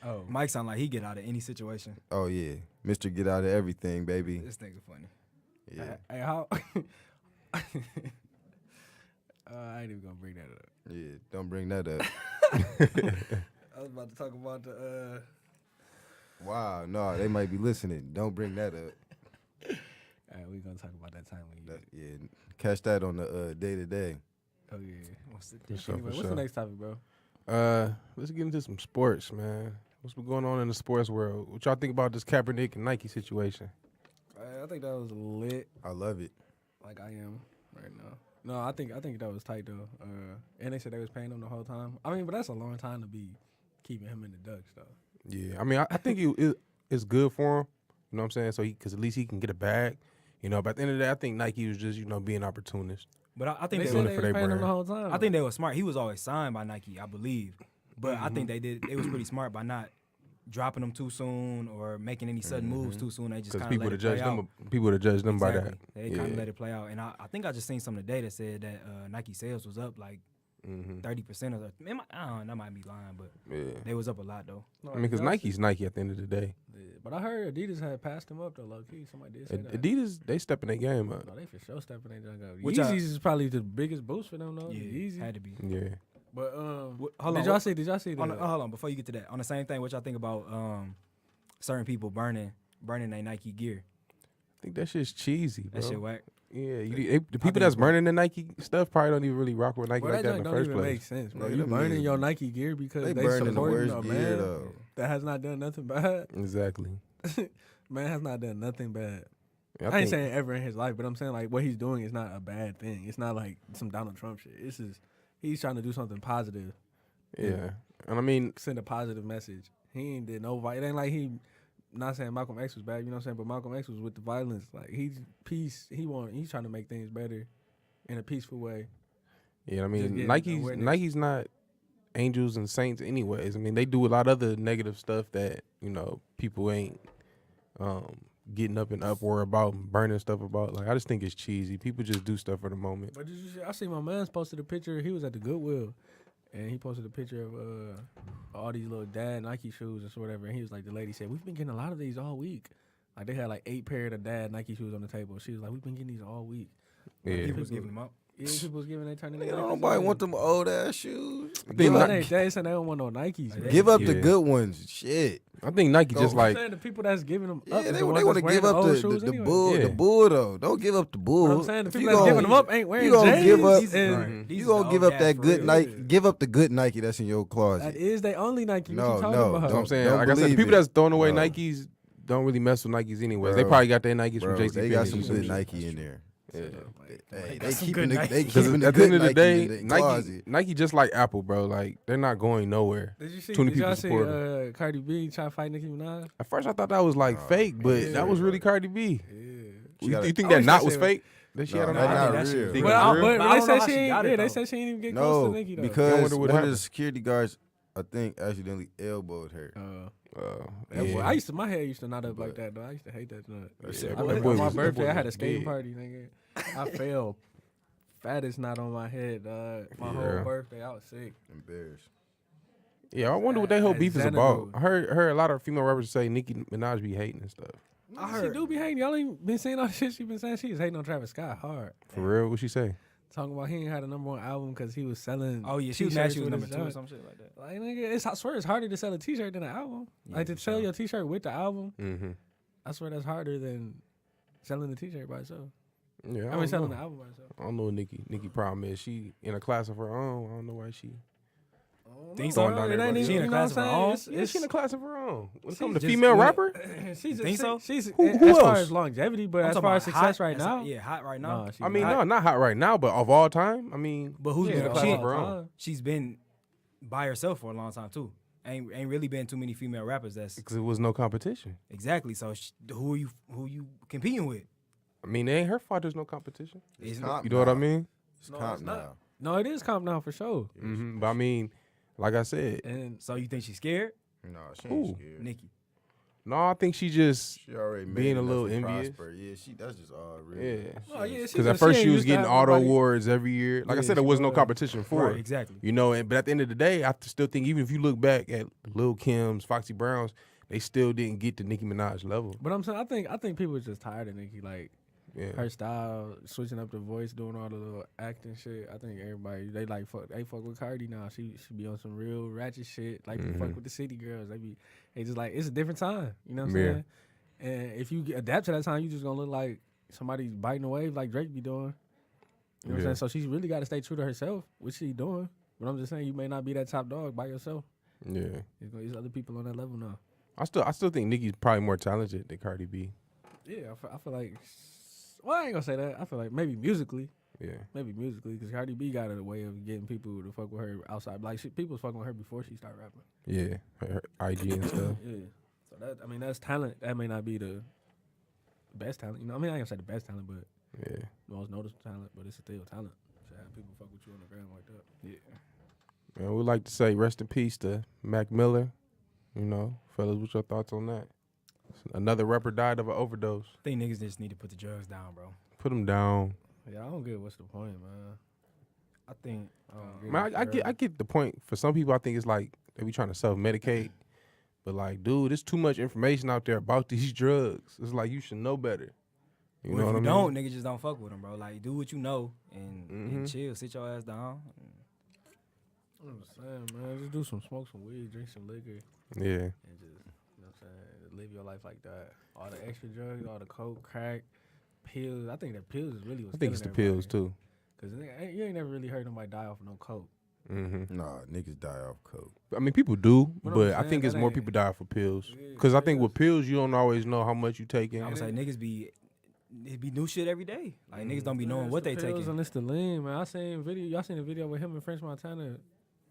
Oh, Mike sound like he get out of any situation. Oh yeah, Mr. Get out of everything, baby. This nigga funny. Yeah, Hey, how? I ain't even gonna bring that up. yeah. Don't bring that up. I was about to talk about the. Wow, no, they might be listening. Don't bring that up. All right, we gonna talk about that time when you. Yeah, catch that on the day to day. Oh yeah. What's the, For sure, anyway, for what's sure. the next topic, bro? Let's get into some sports, man. What's been going on in the sports world? What y'all think about this Kaepernick and Nike situation? I think that was lit. I love it. Like I am right now. No, I think that was tight though. And they said they was paying him the whole time. I mean, but that's a long time to be keeping him in the Ducks though. Yeah, I mean, I think it's good for him. You know what I'm saying? So because at least he can get a bag. You know, but at the end of the day, I think Nike was just being opportunist. But I think They they, doing said it they for was their paying him brand. the whole time. I think they were smart. He was always signed by Nike, I believe. But I think they was pretty smart by not dropping him too soon or making any sudden moves too soon. They just Because kind of people let would it play judge out. them. People would have judged them by that. Exactly. They kind of let it play out. And I think I just seen something today that said that Nike sales was up like 30% or something. I don't know, that might be lying, but Yeah. they was up a lot though. No, I mean, because y'all Nike's Nike at the end of the day. see- But I heard Adidas had passed him up though, low key. Somebody did say that. Adidas, they stepping their game up. No, they for sure stepping their junk up. Which Yeezys I- is probably the biggest boost for them though. Yeah, Yeezy. had to be. Yeah. But Hold did on, y'all what- see? Did y'all see the? Hold on, before you get to that, on the same thing, what y'all think about certain people burning their Nike gear? I think that shit's cheesy, bro. That shit whack. Yeah, the people think that's it's whack. burning the Nike stuff probably don't even really rock with Nike Bro, like that that in junk the don't first even place. make sense, bro. Nigga, You them burning niggas- your Nike gear because They they burning the supporting worst a gear man though. that has not done nothing bad. Exactly. Man has not done nothing bad. I I ain't think- saying ever in his life, but I'm saying like what he's doing is not a bad thing. It's not like some Donald Trump shit. This is he's trying to do something positive, Yeah, and I mean, send a positive message. He ain't did no. It ain't like he. Not saying Malcolm X was bad, you know what I'm saying, but Malcolm X was with the violence. Like he's peace. He's trying to make things better in a peaceful way. yeah, I Just mean, getting Nike's awareness. not angels and saints, anyways. I mean, they do a lot of other negative stuff that people ain't getting up in uproar about and burning stuff about. Like, I just think it's cheesy. People just do stuff for the moment. But did you see? I see my man's posted a picture. He was at the Goodwill, and he posted a picture of all these little dad Nike shoes and so whatever. And he was like, the lady said, we've been getting a lot of these all week. Like they had like 8 pair of dad Nike shoes on the table. She was like, we've been getting these all week. Yeah. People was giving them up. Yeah, people was giving they turning. Nigga, don't nobody want them old ass shoes. I think, Give up, They said they don't want no Nikes. Man. give up the Yeah. good ones. Shit. I think Nike just I'm like saying the people that's giving them Yeah, up. they want to give up the bull. Yeah. The bull though. Don't give up the bull. But I'm saying the If people you that's gonna- giving them up ain't wearing you gonna J's. give up- and You gonna give up that good Nike? Give up the good Nike that's in your closet. that is they only Nike. No, what you talking no, about? You know what I'm Don't saying. Like I said, the believe people it. that's throwing away No. Nikes don't really mess with Nikes anyways. They Bro. probably got their Nikes Bro, from JC they got some Penney. good Nike in there. Yeah. Hey, got they some keeping good the Nike. they Because keeping at the the end good of the day, in the Nike, closet. Nike just like Apple, bro. Like they're not going nowhere. Did you see? Too many Did y'all people see support Cardi B try to fight Nicki Minaj? At first, I thought that was like fake, but yeah. that was really Cardi B. Yeah. She got You a- think I that always knot say was it- fake? That she No, had on that's her not eye? real. Think But, it's I, real? but I they don't know said how she she ain't. got it, Yeah, they though. said she ain't even get close to No, Nicki though. I because wonder what one of the happened. security guards, I think, accidentally elbowed her. That boy, yeah. I used to. My hair used to knot up like that though. I used to hate that nut. That Yeah, shit I that was- remember boy on my was- that birthday, boy I had a was skating big. party, nigga. I fell fattest knot on my head, dog. My Yeah. whole birthday, I was sick. Embarrassed. Yeah, I wonder what that whole At beef is Xanadu. about. I heard a lot of female rappers say Nicki Minaj be hating and stuff. I heard she do be hating. Y'all ain't been saying all the shit she been saying. She was hating on Travis Scott hard. For real, what she say? Talking about he ain't had a #1 album because he was selling. Oh yeah, she was t-shirts mad she was with number his 2 or joint. some shit like that. Like nigga, I swear it's harder to sell a T-shirt than an album. Yeah, Like to for sell sure. your T-shirt with the album, Mm-hmm. I swear that's harder than selling the T-shirt by itself. Yeah, I don't mean selling know. the album by itself. I don't know what Nicki problem is. She in a class of her own. I don't know why she. Think so? Bro, Down it there, ain't bro. even- She in a you know what class of I'm her saying? own? It's- Yeah, she in a class of her own. When it She's comes to just female good. rapper, She's Think so? She's Who as far else? as longevity, but I'm as talking far about as success hot, right now, yeah, hot right now. nah, she I mean, hot. no, not hot right now, but of all time, I mean, But who's Yeah, been in a class she, of her own. she's been by herself for a long time too. Ain't really been too many female rappers that's because it was no competition. exactly. So who you competing with? I mean, it ain't her fault. There's no competition. It's It's comp You know what I now. mean? It's No, comp it's not. now. No, it is calm down for sure. Mm-hmm. But I mean, like I said, And So you think she's scared? No, she Who? ain't scared. Nikki. no, I think she just She already made being a enough little to envious. prosper. Yeah, that's just all real. Yeah. Oh, yeah, Because at first she was getting auto awards every year. Like I Yeah, said, there she was no was. competition for Right, it. exactly. You know, but at the end of the day, I still think even if you look back at Lil Kim's, Foxy Brown's, they still didn't get to Nicki Minaj level. But I'm saying, I think people are just tired of Nicki. Like Yeah. her style, switching up the voice, doing all the little acting shit. I think everybody they fuck with Cardi now. She be on some real ratchet shit. Like they fuck with the city girls. They just like it's a different time. You know what I'm Yeah. saying? And if you adapt to that time, you just gonna look like somebody biting a wave like Drake be doing. You know what I'm Yeah. saying? So she's really got to stay true to herself, which she doing. But I'm just saying, you may not be that top dog by yourself. Yeah. There's other people on that level now. I still think Nicki's probably more talented than Cardi B. Yeah, I feel like. Well, I ain't gonna say that. I feel like maybe musically, Yeah. because Cardi B got a way of getting people to fuck with her outside. Like people was fucking with her before she started rapping. Yeah. Her IG and stuff. Yeah. So that's talent. That may not be the best talent. You know, I mean, I ain't gonna say the best talent, but Yeah. the most noticeable talent. But it's still talent. To have people fuck with you on the ground like that. Yeah. Man, we'd like to say rest in peace to Mac Miller. You know, fellas, what's your thoughts on that? Another rapper died of an overdose. I think niggas just need to put the drugs down, bro. Put him down. Yeah, I don't get what's the point, man. I think Man, I get the point. For some people, I think it's like they be trying to self-medicate. But like, dude, there's too much information out there about these drugs. It's like you should know better. You know if what I you mean? don't, niggas just don't fuck with them, bro. Like do what you know and Mhm. chill, sit your ass down. I'm just saying, man, just do some smoke, some weed, drink some liquor, Yeah. and just, you know what I'm saying, live your life like that. All the extra drugs, all the coke, crack, pills. I think that pills is really what's I think it's the pills too. Because you ain't never really heard nobody die off of no coke. Mm-hmm. Nah, niggas die off coke. I mean, people do, But I'm but I saying think it's that more ain't- people die for pills. Yeah, Because I think pills. with pills, you don't always know how much you taking. I would say niggas it be new shit every day. Like niggas don't be Yeah, knowing it's what the they pills taking. and it's the lean, man. Y'all seen a video with him and French Montana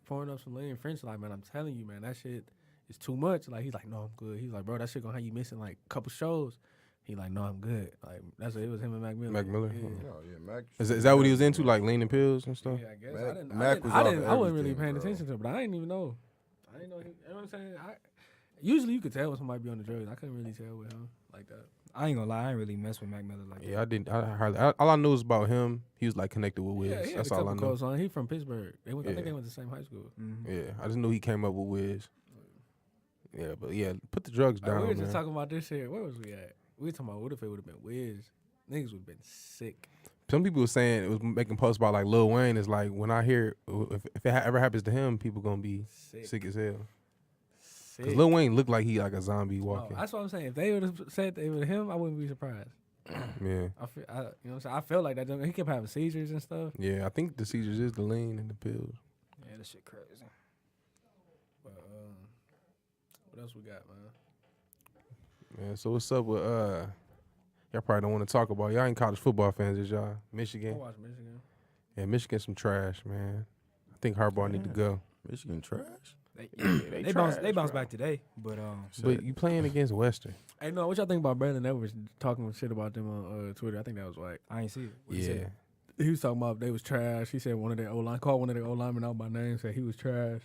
pouring up some lean. French like, man, I'm telling you, man, that shit is too much. Like he's like, no, I'm good. He's like, bro, that shit gonna have you missing like a couple shows. He like, no, I'm good. Like that's what it was him and Mac Miller. Mac Miller? Yeah. Oh yeah, Mac. Is that what he was into, like lean and pills and stuff? Yeah, I guess. Mac- I didn't. Mac was I off didn't. I wasn't really everything, paying bro. attention to it, but I didn't even know. I didn't know. You know what I'm saying? Usually you could tell when somebody be on the drugs. I couldn't really tell with him like that. I ain't gonna lie, I ain't really mess with Mac Miller like that. Yeah, I didn't. I hardly. All I knew was about him. He was like connected with Wiz. Yeah, he had That's a all couple I knew. calls on. He from Pittsburgh. I think Yeah. they went to the same high school. Mhm. Yeah, I just knew he came up with Wiz. Yeah, but yeah, put the drugs Like, down, we were man. just talking about this shit. Where was we at? We were talking about what if it would have been Wiz. Niggas would have been sick. Some people were saying it was making posts about like Lil Wayne. It's like when I hear if it ever happens to him, people gonna be sick as hell. Cause Lil Wayne looked like he like a zombie Oh, walking. that's what I'm saying. If they would have said they were him, I wouldn't be surprised. Yeah, You know what I'm saying? I felt like that. He kept having seizures and stuff. yeah. I think the seizures is the lean and the pills. Yeah, that shit crazy. But what else we got, man? Yeah. So what's up with y'all probably don't want to talk about. Y'all ain't college football fans, is y'all? I Michigan. watched Michigan. Yeah, Michigan some trash, man. I think Harbaugh need to go. Michigan trash. They bounced back today, but But you playing against Western. Hey, no, what y'all think about Brandon Edwards talking shit about them on Twitter? I think that was like I ain't see it. What he Yeah. said? he was talking about they was trash. He said one of their called one of their O-linemen out by name, said he was trash.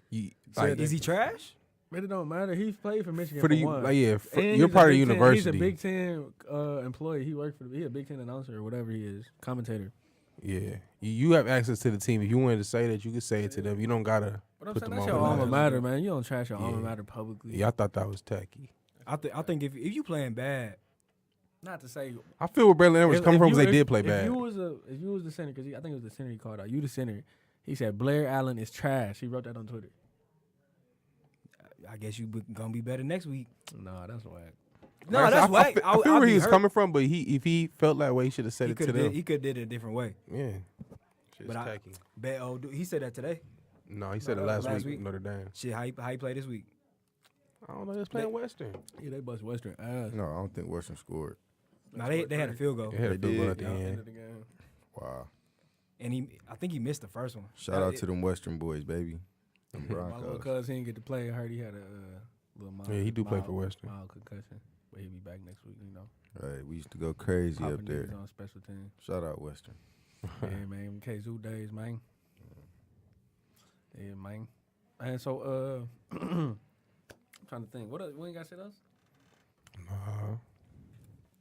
You, Said like, Is he trash? But it don't matter. He played for Michigan for the one. like, yeah, And you're he's a part of the Big Ten- university. He's a Big Ten employee. He worked for he a Big Ten announcer or whatever he is, commentator. Yeah, you have access to the team. If you wanted to say that, you could say it to them. You don't gotta. But I'm Put saying them that's on your alma blast. matter, man. You don't trash your alma Yeah. matter publicly. Yeah, I thought that was tacky. I think if you playing bad, Not to say I feel where Brandon Edwards coming from because they did play if bad. you was the center, because I think it was the center he called out. You the center. He said Blair Allen is trash. He wrote that on Twitter. I guess you gonna be better next week. No, that's whack. No, Like I said, that's whack. I feel I'll where be he was hurt. coming from, but if he felt that way, he should have said He it to could them. did it a different way. Yeah, shit's But tacky. He said that today. No, he said No, it last last week. week. Notre Dame. Shit, how he played this week? I don't know. They're playing Western. Yeah, they bust Western ass. No, I don't think Western scored. No, they had a field goal, They had a They field goal did. at the End end. of the game. Wow. and I think he missed the first one. Shout out to them Western boys, baby. Them My little Broncos. cuz he didn't get to play. I heard he had a little mild. Yeah, he do play mild- for Western. Mild concussion, but he'll be back next week. You know, Right, we used to go crazy popping up there. niggas on special teams. Shout out Western. Yeah, man. KZoo days, man. Yeah, man. And so, I'm trying to think. What else? We ain't got shit else?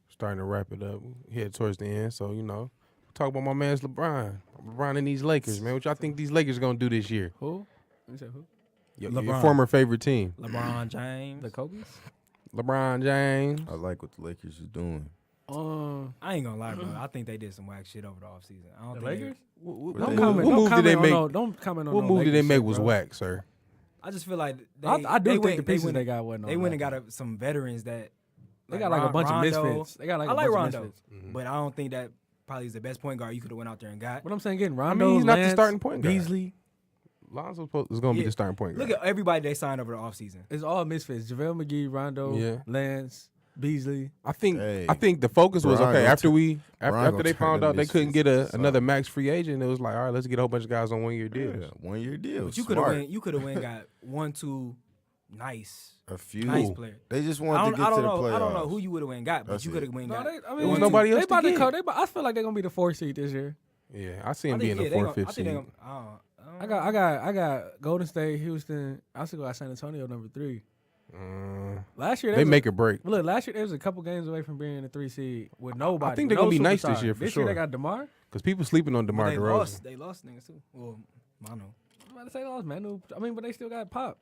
Starting to wrap it up. Head towards the end. So, talk about my man's LeBron. LeBron and these Lakers, man. What y'all think these Lakers going to do this year? Who? You said who? Your LeBron. former favorite team. LeBron James. The Kobe's? LeBron James. I like what the Lakers is doing. I ain't gonna lie, bro. I think they did some whack shit over the offseason. I don't The think Lakers? What Don't move- comment- what move did they make? Don't comment on What no move did they Lakers make shit, was bro. whack, sir? I just feel like I do they think went- the pieces went- they got wasn't They on went and that. got some veterans that They got like a bunch Rondo. of misfits. They got like I a like bunch Rondo, of misfits. but I don't think that probably is the best point guard you could have went out there and got. But I'm saying getting I Rondo, mean, he's not the Lance, starting point guard. Beasley. Lonzo is going to be Yeah. the starting point guard. Look at everybody they signed over the offseason. It's all misfits. JaVale McGee, Rondo, Yeah. Lance, Beasley. I think Hey. the focus was Brian okay gonna after Brian after gonna they turn found them out they couldn't get misfits into another something. max free agent. It was like, all right, let's get a whole bunch of guys on 1 year deals. Yeah, 1 year deal. But you could have went got 1-2 nice a few. nice players. They just I wanted to don't get to the know. playoffs. I don't know who you would have went got, but That's you it. could have went No, got. they, I mean, There was nobody else they to about to get. I feel like they're gonna be the 4th seed this year. Yeah, I see him I being think, the yeah, 4th, 5th I think seed. they gonna, I got Golden State, Houston. I also got San Antonio number 3. Last year They make a break. Look, last year they was a couple games away from being the 3 seed with nobody. I think with they're gonna no be nice this superstar. year for This sure. year they got DeMar. Because people sleeping on DeMar they DeRozan. lost niggas too. Well, Manu. I'm about to say they lost Manu. I mean, but they still got Pop,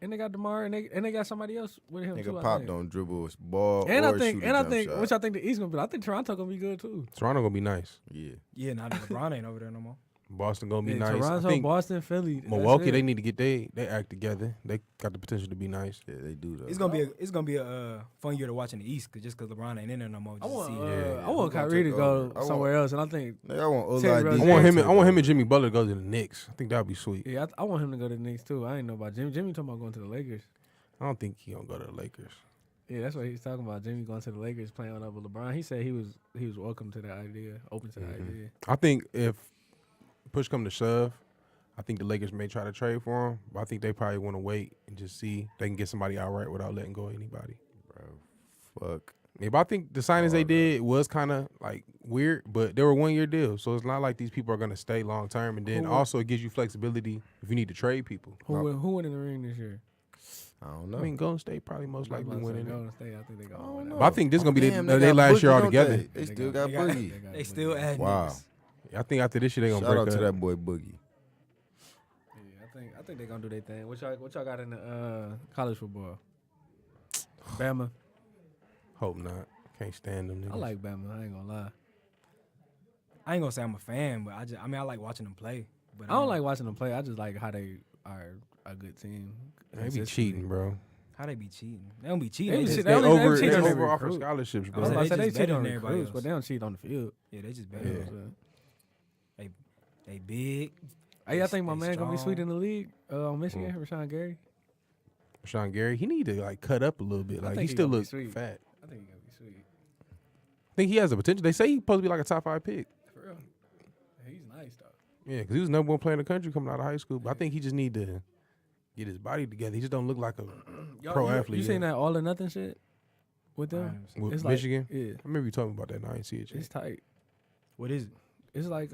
and they got DeMar, and they got somebody else with him too. Nigga I Pop think. don't dribble his ball And or I think, shoot a and I jump think, shot. which I think the East gonna be. I think Toronto gonna be good too. Toronto gonna be nice. Yeah. Yeah, now that LeBron ain't over there no more. Boston gonna be Yeah, nice. Toronto, I think Boston, Philly, that's Milwaukee, it. they need to get they act together. They got the potential to be nice. Yeah, they do though. It's gonna be a fun year to watch in the East, cause 'cause LeBron ain't in there no more. I Just want, to see. Yeah. I want Who gonna Kyrie to take go over? I somewhere else, and I think, Nigga, I want Terry Ola Rozier. DJ I want him. to I want him go. and Jimmy Butler to go to the Knicks. I think that'd be sweet. yeah, I want him to go to the Knicks too. I ain't know about Jimmy. Jimmy talking about going to the Lakers. I don't think he gonna go to the Lakers. Yeah, that's what he's talking about. Jimmy going to the Lakers, playing on up with LeBron. He said he was welcome to the idea, open to the idea. I think if push come to shove, I think the Lakers may try to trade for him, but I think they probably want to wait and just see if they can get somebody outright without letting go of anybody. Bro, fuck. Yeah, but I think the signings they did was kind of like weird, but they were 1 year deals, so it's not like these people are gonna stay long term. And then Who- also it gives you flexibility if you need to trade people. Who went in the ring this year? I don't know. I mean, Golden State probably most likely winning it. Golden State, I think they I gonna don't win know. it. But I think this is gonna be Damn, their got last year Boogie, all don't together. They still got Boogie. They still add Wow. niggas. I think after this year they gonna Shout break out up. to that boy Boogie. Yeah, I think they're gonna do their thing. What y'all got in the college football? Bama. Hope not. Can't stand them niggas. I like Bama. I ain't gonna lie. I ain't gonna say I'm a fan, but I like watching them play. But I don't like watching them play. I just like how they are a good team. They be cheating, bro. how they be cheating. They don't be cheating. They They be just, They only- over cheat on over their offer recruit. scholarships, I bro. was about to say They they just cheat better on than everybody recruits, else. but they don't cheat on the field. yeah, they just You better. know what I'm saying? They big. Hey, I think my They man gonna be strong. sweet in the league. Michigan, Rashawn Gary. Sean Gary, he need to like cut up a little bit. I Like think he he still gonna be looks sweet. fat. I think he's gonna be sweet. I think he has the potential. They say he's supposed to be like a top 5 pick. For real. He's nice though. Yeah, because he was number 1 player in the country coming out of high school. But I think he just need to get his body together. He just don't look like a pro athlete. You seen that all or nothing shit with them? With It's Michigan. Like, yeah, I remember you talking about that. And I didn't see it yet. it's tight. What is it? It's like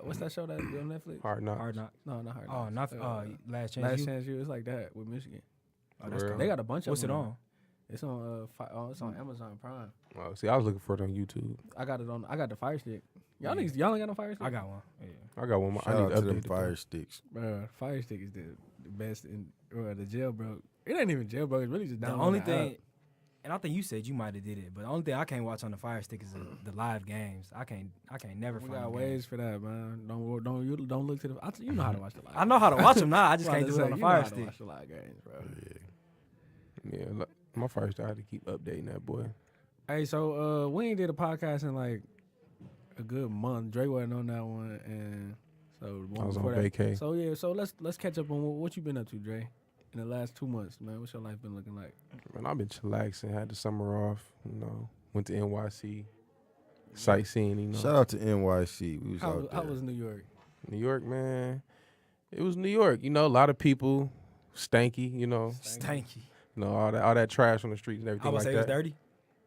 what's that show that be on Netflix? Hard not. Hard knock. No, not hard. Oh, Knocks. not last chance. Last You? Chance U. It's like that with Michigan. Oh, that's Word. cool. They got a bunch What's of it them. on? It's on it's on Amazon Prime. Oh, see, I was looking for it on YouTube. I got the Fire Stick. Y'all Yeah. niggas, y'all ain't got no Fire Stick. I got one. Yeah. I got one more. Shout I need out to to update them it, fire though. sticks. Fire Stick is the best in the jailbroke. It ain't even jailbroke. It's really just The down only app. thing, and I think you said you might have did it, but the only thing I can't watch on the Fire Stick is the live games. I can't never We find got the ways games. for that, man. Don't look to the. You know how to watch the live. I know how to watch them now. I just About can't to do it say, on the you know Fire how to Stick. watch the live games, bro. Yeah, look, my first I had to keep updating that boy. Hey, so we ain't did a podcast in like a good month. Dre wasn't on that one, and so the I one was on before that. vacay. So yeah, so let's catch up on what you been up to, Dre, in the last 2 months, man. What's your life been looking like? Man, I've been chillaxing. Had the summer off. You know, went to NYC, sightseeing. You know, Shout out to NYC. We was How out there. was New York? New York, man. It was New York. You know, a lot of people, stanky. You know, Stanky. all that trash on the streets and I everything would like say that. it's dirty.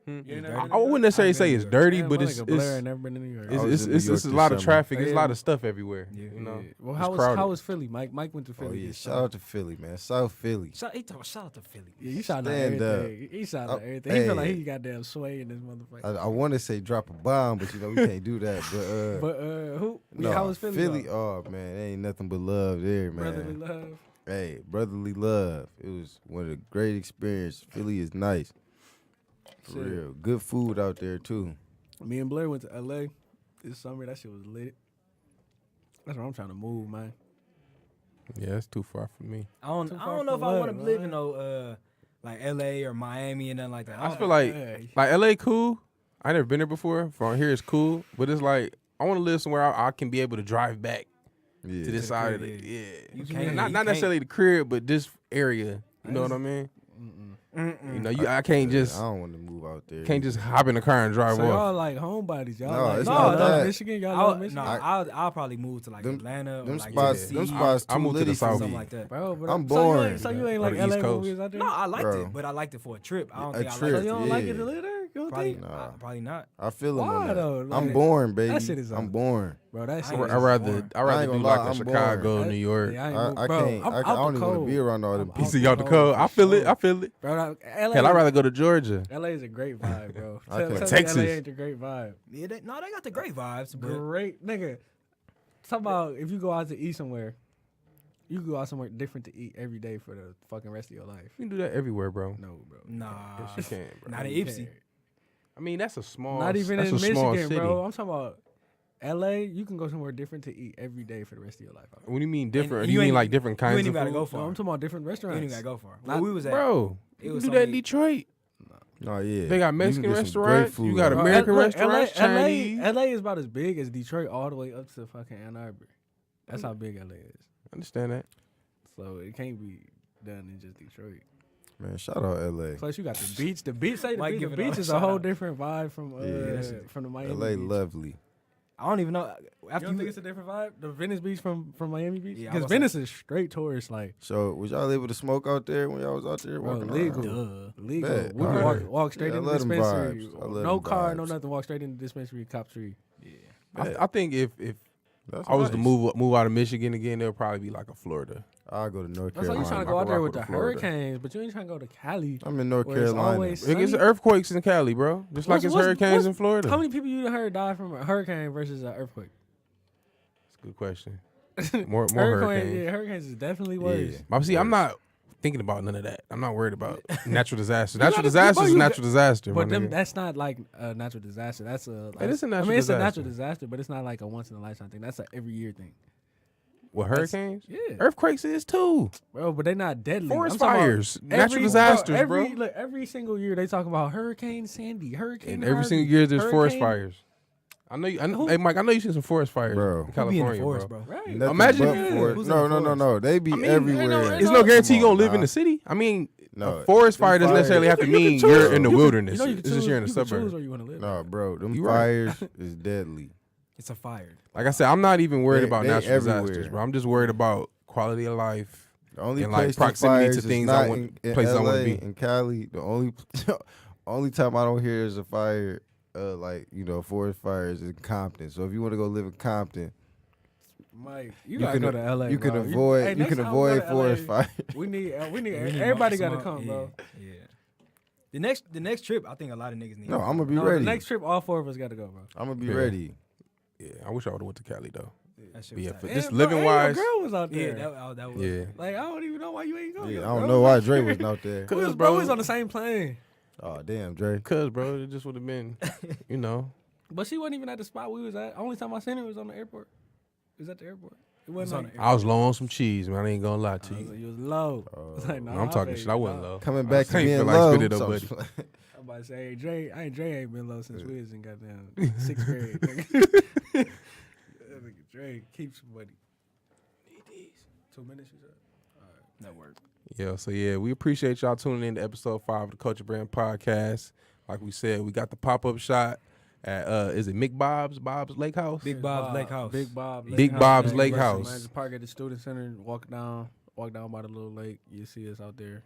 Hmm? You ain't I- never I been to New wouldn't York? necessarily I've say been it's to dirty, Damn, but my it's nigga Blair ain't it's never been to New York. I was in New York it's a this lot of summer. traffic. It's a Yeah. lot of stuff everywhere. Yeah. You know, Yeah. Well, it's how crowded. was Philly? Mike went to Oh Philly. yeah, this shout summer. out to Philly, man. South Philly. Shout out to Philly. Yeah, you shot out Stand up. everything. He shot out Oh, everything. He feel like hey. he goddamn sway in this motherfucker. I want to say drop a bomb, but you know we can't do that. But But who? no, How was Philly? though? Oh man, ain't nothing but love there, man. Brotherly love. Hey, brotherly love. It was one of the great experiences. Philly is nice. For Shit. real. Good food out there too. Me and Blair went to LA this summer. That shit was lit. That's where I'm trying to move, man. Yeah, that's too far from me. I don't Too far know if from I what, want to live man? in no like LA or Miami and nothing like that. I just feel like Hey. LA cool. I never been there before. From here it's cool, but it's like I want to live somewhere I can be able to drive back Yeah. to this the side of crib, the yeah. You yeah. can't- Not you not necessarily the crib, but this area. You know what I mean? You know, I can't just I don't want to move out there. can't just hop in the car and drive So off. y'all like homebodies. Y'all No, like, it's y'all not love that. Michigan. Y'all love Michigan. I'll probably move to like Them- Atlanta or them like spots, Tennessee. them spots I too moved to the litty for South. me. something like that. Bro, but I'm So boring. you ain't Or like the LA East when Coast. we was out there? No, I liked Bro. it, but I liked it for a trip. I don't A think I trip, So liked you it. don't like it yeah. to live there? You don't Probably, think? Nah. probably not. I feel them Why on that. though? I'm Like, boring, baby. that shit is I'm on. boring. Bro, that I shit ain't is I rather boring. I rather ain't do gonna like lie, a I'm Chicago, boring. New York. Yeah, I ain't I bro, can't. I'm I out don't the even want to be cold. around all them I'm people. out See out the cold cold. for I feel it. sure. I feel it. Bro, LA, Hell, I'd rather go to Georgia. LA is a great vibe, bro. I Tell can't. me Texas. LA ain't a great vibe. Yeah, they got the great vibes, but Great, nigga. Talk about if you go out to eat somewhere, you go out somewhere different to eat every day for the fucking rest of your life. You can do that everywhere, bro. No, bro. nah, Yes, you can, bro. not in You Ipsy. can't. I mean, that's a small. Not even that's in a small Michigan, city. bro. I'm talking about LA. You can go somewhere different to eat every day for the rest of your life. What do you mean different? And Do you you mean ain't- like different you ain't kinds even of gotta food? go No, far. I'm talking about different You ain't restaurants. even gotta go far. Not- Where we was at, Bro, it you was can so do that in many- Detroit. Oh yeah. They got You can Mexican get some great restaurants. food You got out Bro, there. American look, restaurants, Chinese. LA is about as big as Detroit all the way up to fucking Ann Arbor. That's how big LA is. Understand that? So it can't be done in just Detroit. Man, shout out LA. Plus, you got the beach. The beach, Might the give it beach a is a shout whole out. different vibe from Yeah. from the Miami LA beach. lovely. I don't even know. You After don't you, think it's a different vibe? The Venice Beach from Miami Beach? Yeah, I Because was like- Venice is straight tourist, like, So was y'all able to smoke out there when y'all was out there bro, walking legal. around? Legal. Bet. We can Alright. walk straight Yeah, I into the love them dispensary. vibes. I love No them car, no vibes. nothing. Walk straight into the dispensary, cop tree. I think if That's I was to nice. move out of Michigan again, it'll probably be like a Florida. I'll go to North That's why Carolina. you trying to I go out can there rock with with the Florida. hurricanes, but you ain't trying to go to Cali. I'm in North Where it's Carolina. always It gets sunny. earthquakes in Cali, bro. Just like it's hurricanes in Florida. How many people you done heard die from a hurricane versus an earthquake? That's a good question. More hurricanes. Yeah, hurricanes is definitely worse. Yeah. But see, I'm Worse. not thinking about none of that. I'm not worried about natural disasters. You Natural gotta- disaster bro, is you natural disaster. But my them, nigga. that's not like a natural disaster. That's a. It is a natural I mean, it's a disaster. natural disaster, but it's not like a once in a lifetime thing. That's a every year thing. What, That's- hurricanes? Yeah, Earthquakes is too. bro, but they're not deadly. Forest I'm talking about fires, natural disasters, bro. Look, every single year they talk about Hurricane Sandy, Hurricane. And every Harvey, single year there's forest Hurricane- fires. I know. Who? Hey, Mike, I know you seen some forest fires Bro. in Who be in California, the forest, bro. bro? Right. Nothing Imagine- but Yeah. forest. Who's in No, the no, no. They be I mean, everywhere. There's no guarantee you Come on, gonna live in nah. the city. I mean, No, a forest fire doesn't fires- necessarily have to You can mean choose- you're in the you can- wilderness. You know, you can It's choose, just you're in the you can choose suburbs. where you want to live. No, bro. Them You right. fires is deadly. It's a fire. Like I said, I'm not even worried about They natural everywhere. disasters, bro. I'm just worried about quality of life. The only And, like, place proximity to fires is things I not want- in places I wanna LA be. and Cali. The only time I don't hear is a fire, forest fires in Compton. So if you want to go live in Compton, Mike, you gotta can- go to LA. you can bro. avoid Hey, you next can time we go avoid to forest LA, fires. We need We need everybody got to some- come, bro. Yeah. The next trip, I think a lot of niggas need. No, I'm gonna be No, ready. the next trip, all four of us got to go, bro. I'm gonna be Yeah. ready. Yeah, I wish I would have went to Cali though. That shit But yeah, was for tight. just bro, living hey, wise, your girl was out Yeah, there. that was. yeah. Like I don't even know why you ain't going. Yeah, I bro. don't know why Dre wasn't out there. We was, Cause, bro, we bro. was on the same plane, Oh damn, Dre. Cause, bro, it just would have been, you know. but she wasn't even at the spot we was at. Only time I seen her was on the airport. It was at the airport. It wasn't on like, the I was low on some cheese, man. I ain't gonna lie to I was you. like, you was low. I was like, Oh. nah, No, I'm talking baby, shit. I wasn't nah. low. Coming back to ain't being feel like low. spit it up, so- buddy. I'm about to say, hey, Dre ain't been low since we was in goddamn sixth grade. Nigga. That nigga Dre keeps some money. Need these. 2 minutes, you said? All right, that worked. Yeah, so yeah, we appreciate y'all tuning in to episode 5 of the Culture Brand Podcast. Like we said, we got the pop-up shot at is it Mick Bob's Lake House? Big Bob's Lake House. Big Bob. Big Bob's man. Lake You House. Man, just park at the student center, walk down by the little lake. You see us out there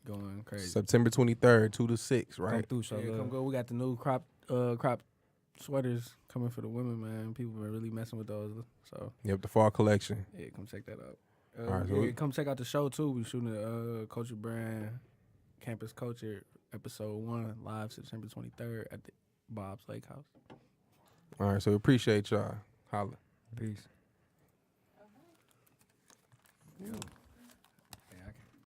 going crazy. September 23rd, 2 to 6, Come right? through, show Yeah, love. come go. We got the new crop sweaters coming for the women, man. People are really messing with those. So Yep, the fall collection. yeah, come check that out. All right, so yeah, we- come check out the show too. We shooting the Culture Brand Campus Culture episode 1 live September 23rd at the Bob's Lake House. All right, so we appreciate y'all. Holla. Peace. Okay. Yeah.